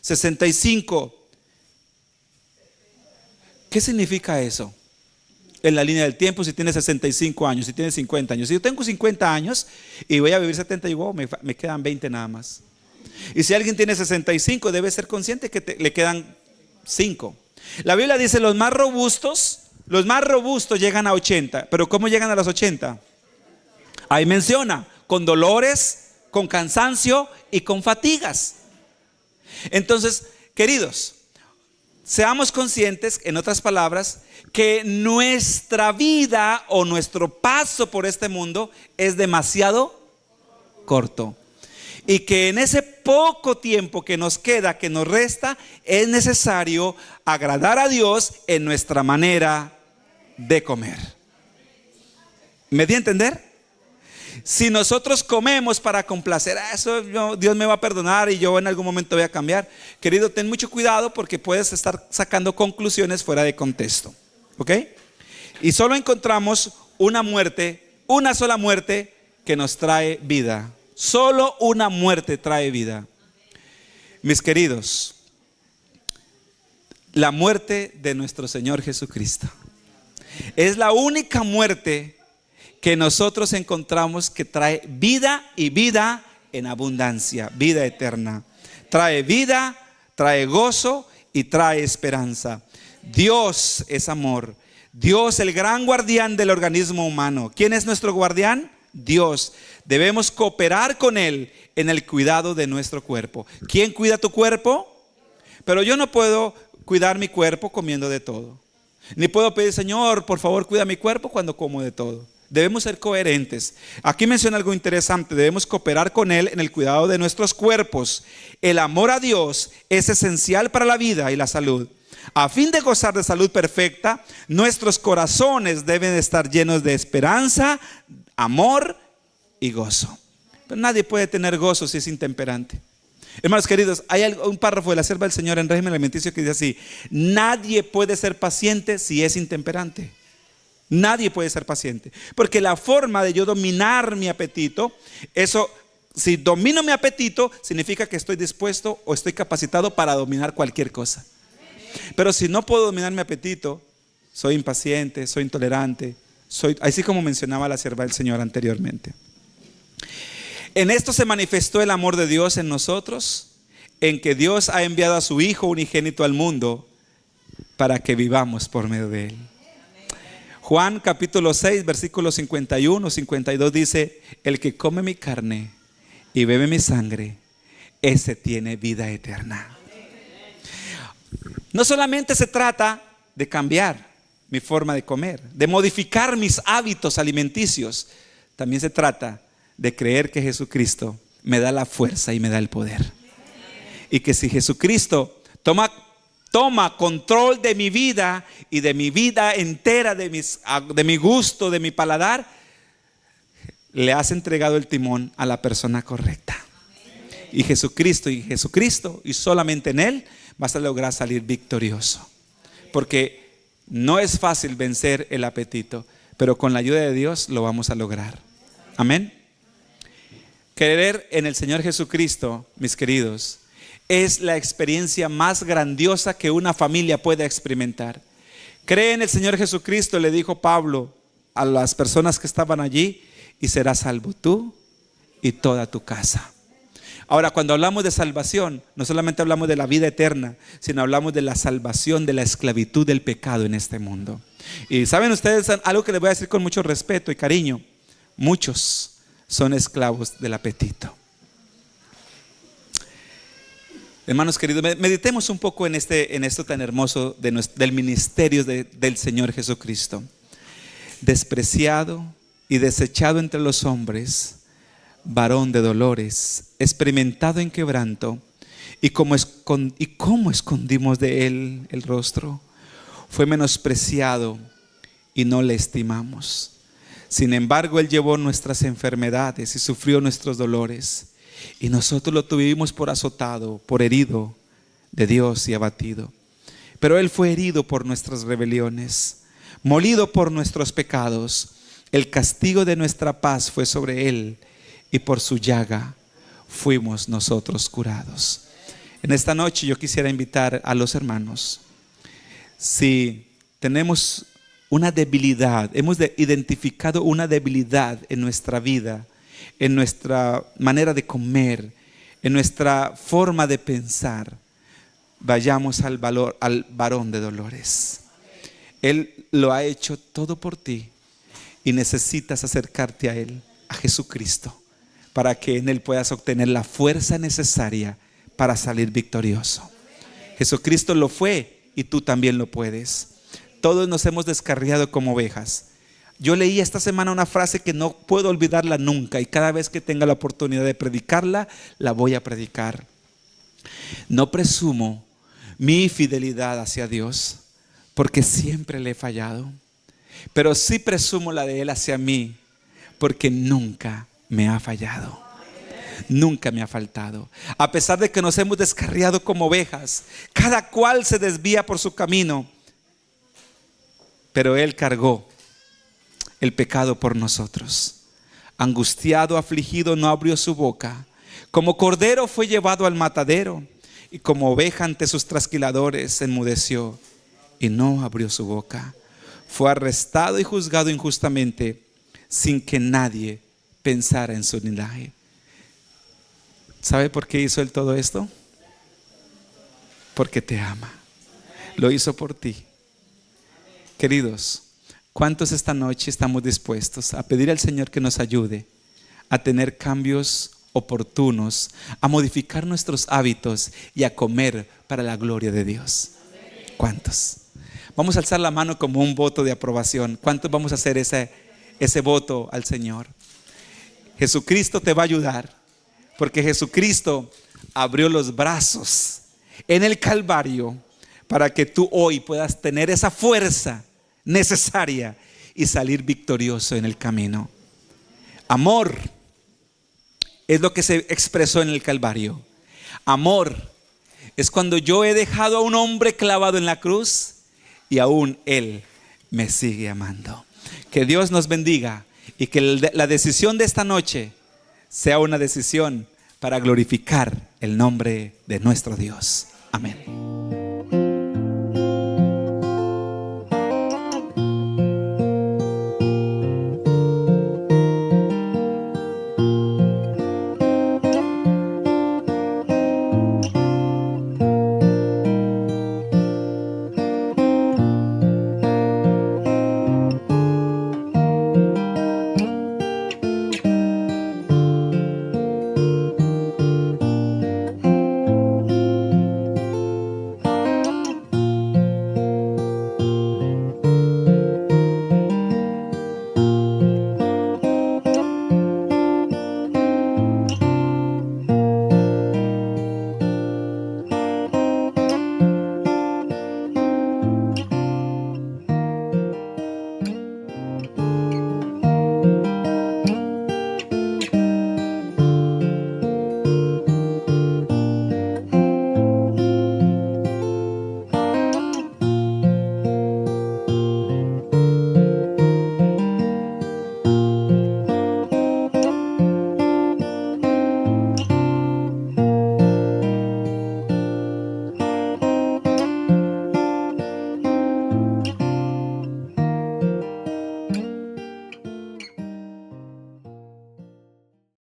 65. ¿Qué significa eso? En la línea del tiempo, si tienes 65 años, si tienes 50 años. Si yo tengo 50 años y voy a vivir 70, digo, me quedan 20 nada más. Y si alguien tiene 65, debe ser consciente que le quedan 5. La Biblia dice: los más robustos Los más robustos llegan a 80. ¿Pero cómo llegan a los 80? Ahí menciona, con dolores, con cansancio y con fatigas. Entonces, queridos, seamos conscientes, en otras palabras, que nuestra vida o nuestro paso por este mundo es demasiado corto. Y que en ese poco tiempo que nos queda, que nos resta, es necesario agradar a Dios en nuestra manera de comer. ¿Me di a entender? Si nosotros comemos para complacer, eso Dios me va a perdonar y yo en algún momento voy a cambiar. Querido, ten mucho cuidado porque puedes estar sacando conclusiones fuera de contexto. ¿Ok? Y solo encontramos una sola muerte que nos trae vida. Solo una muerte trae vida. Mis queridos, la muerte de nuestro Señor Jesucristo es la única muerte que nosotros encontramos que trae vida y vida en abundancia, vida eterna. Trae vida, trae gozo y trae esperanza. Dios es amor. Dios, el gran guardián del organismo humano. ¿Quién es nuestro guardián? Dios. Debemos cooperar con Él en el cuidado de nuestro cuerpo. ¿Quién cuida tu cuerpo? Pero yo no puedo cuidar mi cuerpo comiendo de todo. Ni puedo pedir, Señor, por favor, cuida mi cuerpo cuando como de todo. Debemos ser coherentes. Aquí menciona algo interesante. Debemos cooperar con Él en el cuidado de nuestros cuerpos. El amor a Dios es esencial para la vida y la salud. A fin de gozar de salud perfecta, nuestros corazones deben estar llenos de esperanza, amor y gozo. Pero nadie puede tener gozo si es intemperante. Hermanos queridos, hay un párrafo de la Sierva del Señor en régimen alimenticio que dice así: nadie puede ser paciente si es intemperante. Nadie puede ser paciente, porque la forma de yo dominar mi apetito, eso, si domino mi apetito, significa que estoy dispuesto o estoy capacitado para dominar cualquier cosa. Pero si no puedo dominar mi apetito, soy impaciente, soy intolerante, así como mencionaba la Sierva del Señor anteriormente. En esto se manifestó el amor de Dios en nosotros, en que Dios ha enviado a su Hijo unigénito al mundo para que vivamos por medio de Él. Juan capítulo 6 versículos 51, 52 dice: el que come mi carne y bebe mi sangre, ese tiene vida eterna. No solamente se trata de cambiar mi forma de comer, de modificar mis hábitos alimenticios. También se trata de creer que Jesucristo me da la fuerza y me da el poder. Y que si Jesucristo toma control de mi vida y de mi vida entera, de mi gusto, de mi paladar, le has entregado el timón a la persona correcta. Y Jesucristo y solamente en Él vas a lograr salir victorioso. Porque no es fácil vencer el apetito, pero con la ayuda de Dios lo vamos a lograr. Amén. Creer en el Señor Jesucristo, mis queridos, es la experiencia más grandiosa que una familia pueda experimentar. Cree en el Señor Jesucristo, le dijo Pablo a las personas que estaban allí, y serás salvo tú y toda tu casa. Ahora, cuando hablamos de salvación, no solamente hablamos de la vida eterna, sino hablamos de la salvación de la esclavitud del pecado en este mundo. Y saben ustedes algo que les voy a decir con mucho respeto y cariño: muchos son esclavos del apetito. Hermanos queridos, meditemos un poco en esto tan hermoso del ministerio del Señor Jesucristo. Despreciado y desechado entre los hombres, varón de dolores, experimentado en quebranto, y cómo escondimos de Él el rostro. Fue menospreciado y no le estimamos. Sin embargo, Él llevó nuestras enfermedades y sufrió nuestros dolores. Y nosotros lo tuvimos por azotado, por herido de Dios y abatido. Pero Él fue herido por nuestras rebeliones, molido por nuestros pecados. El castigo de nuestra paz fue sobre Él, y por su llaga fuimos nosotros curados. En esta noche yo quisiera invitar a los hermanos, si tenemos una debilidad, hemos identificado una debilidad en nuestra vida, en nuestra manera de comer, en nuestra forma de pensar, vayamos al varón de dolores. Él lo ha hecho todo por ti y necesitas acercarte a Él, a Jesucristo, para que en Él puedas obtener la fuerza necesaria para salir victorioso. Jesucristo lo fue y tú también lo puedes. Todos nos hemos descarriado como ovejas. Yo leí esta semana una frase que no puedo olvidarla nunca, y cada vez que tenga la oportunidad de predicarla, la voy a predicar. No presumo mi fidelidad hacia Dios, porque siempre le he fallado, pero sí presumo la de Él hacia mí, porque nunca me ha fallado. Nunca me ha faltado. A pesar de que nos hemos descarriado como ovejas, cada cual se desvía por su camino, pero Él cargó el pecado por nosotros. Angustiado, afligido, no abrió su boca. Como cordero fue llevado al matadero, y como oveja ante sus trasquiladores enmudeció y no abrió su boca. Fue arrestado y juzgado injustamente, sin que nadie pensara en su linaje. ¿Sabe por qué hizo Él todo esto? Porque te ama. Lo hizo por ti. Queridos, ¿cuántos esta noche estamos dispuestos a pedir al Señor que nos ayude a tener cambios oportunos, a modificar nuestros hábitos y a comer para la gloria de Dios? ¿Cuántos? Vamos a alzar la mano como un voto de aprobación. ¿Cuántos vamos a hacer ese voto al Señor? Jesucristo te va a ayudar, porque Jesucristo abrió los brazos en el Calvario para que tú hoy puedas tener esa fuerza necesaria y salir victorioso en el camino. Amor es lo que se expresó en el Calvario. Amor es cuando yo he dejado a un hombre clavado en la cruz y aún Él me sigue amando. Que Dios nos bendiga y que la decisión de esta noche sea una decisión para glorificar el nombre de nuestro Dios. Amén.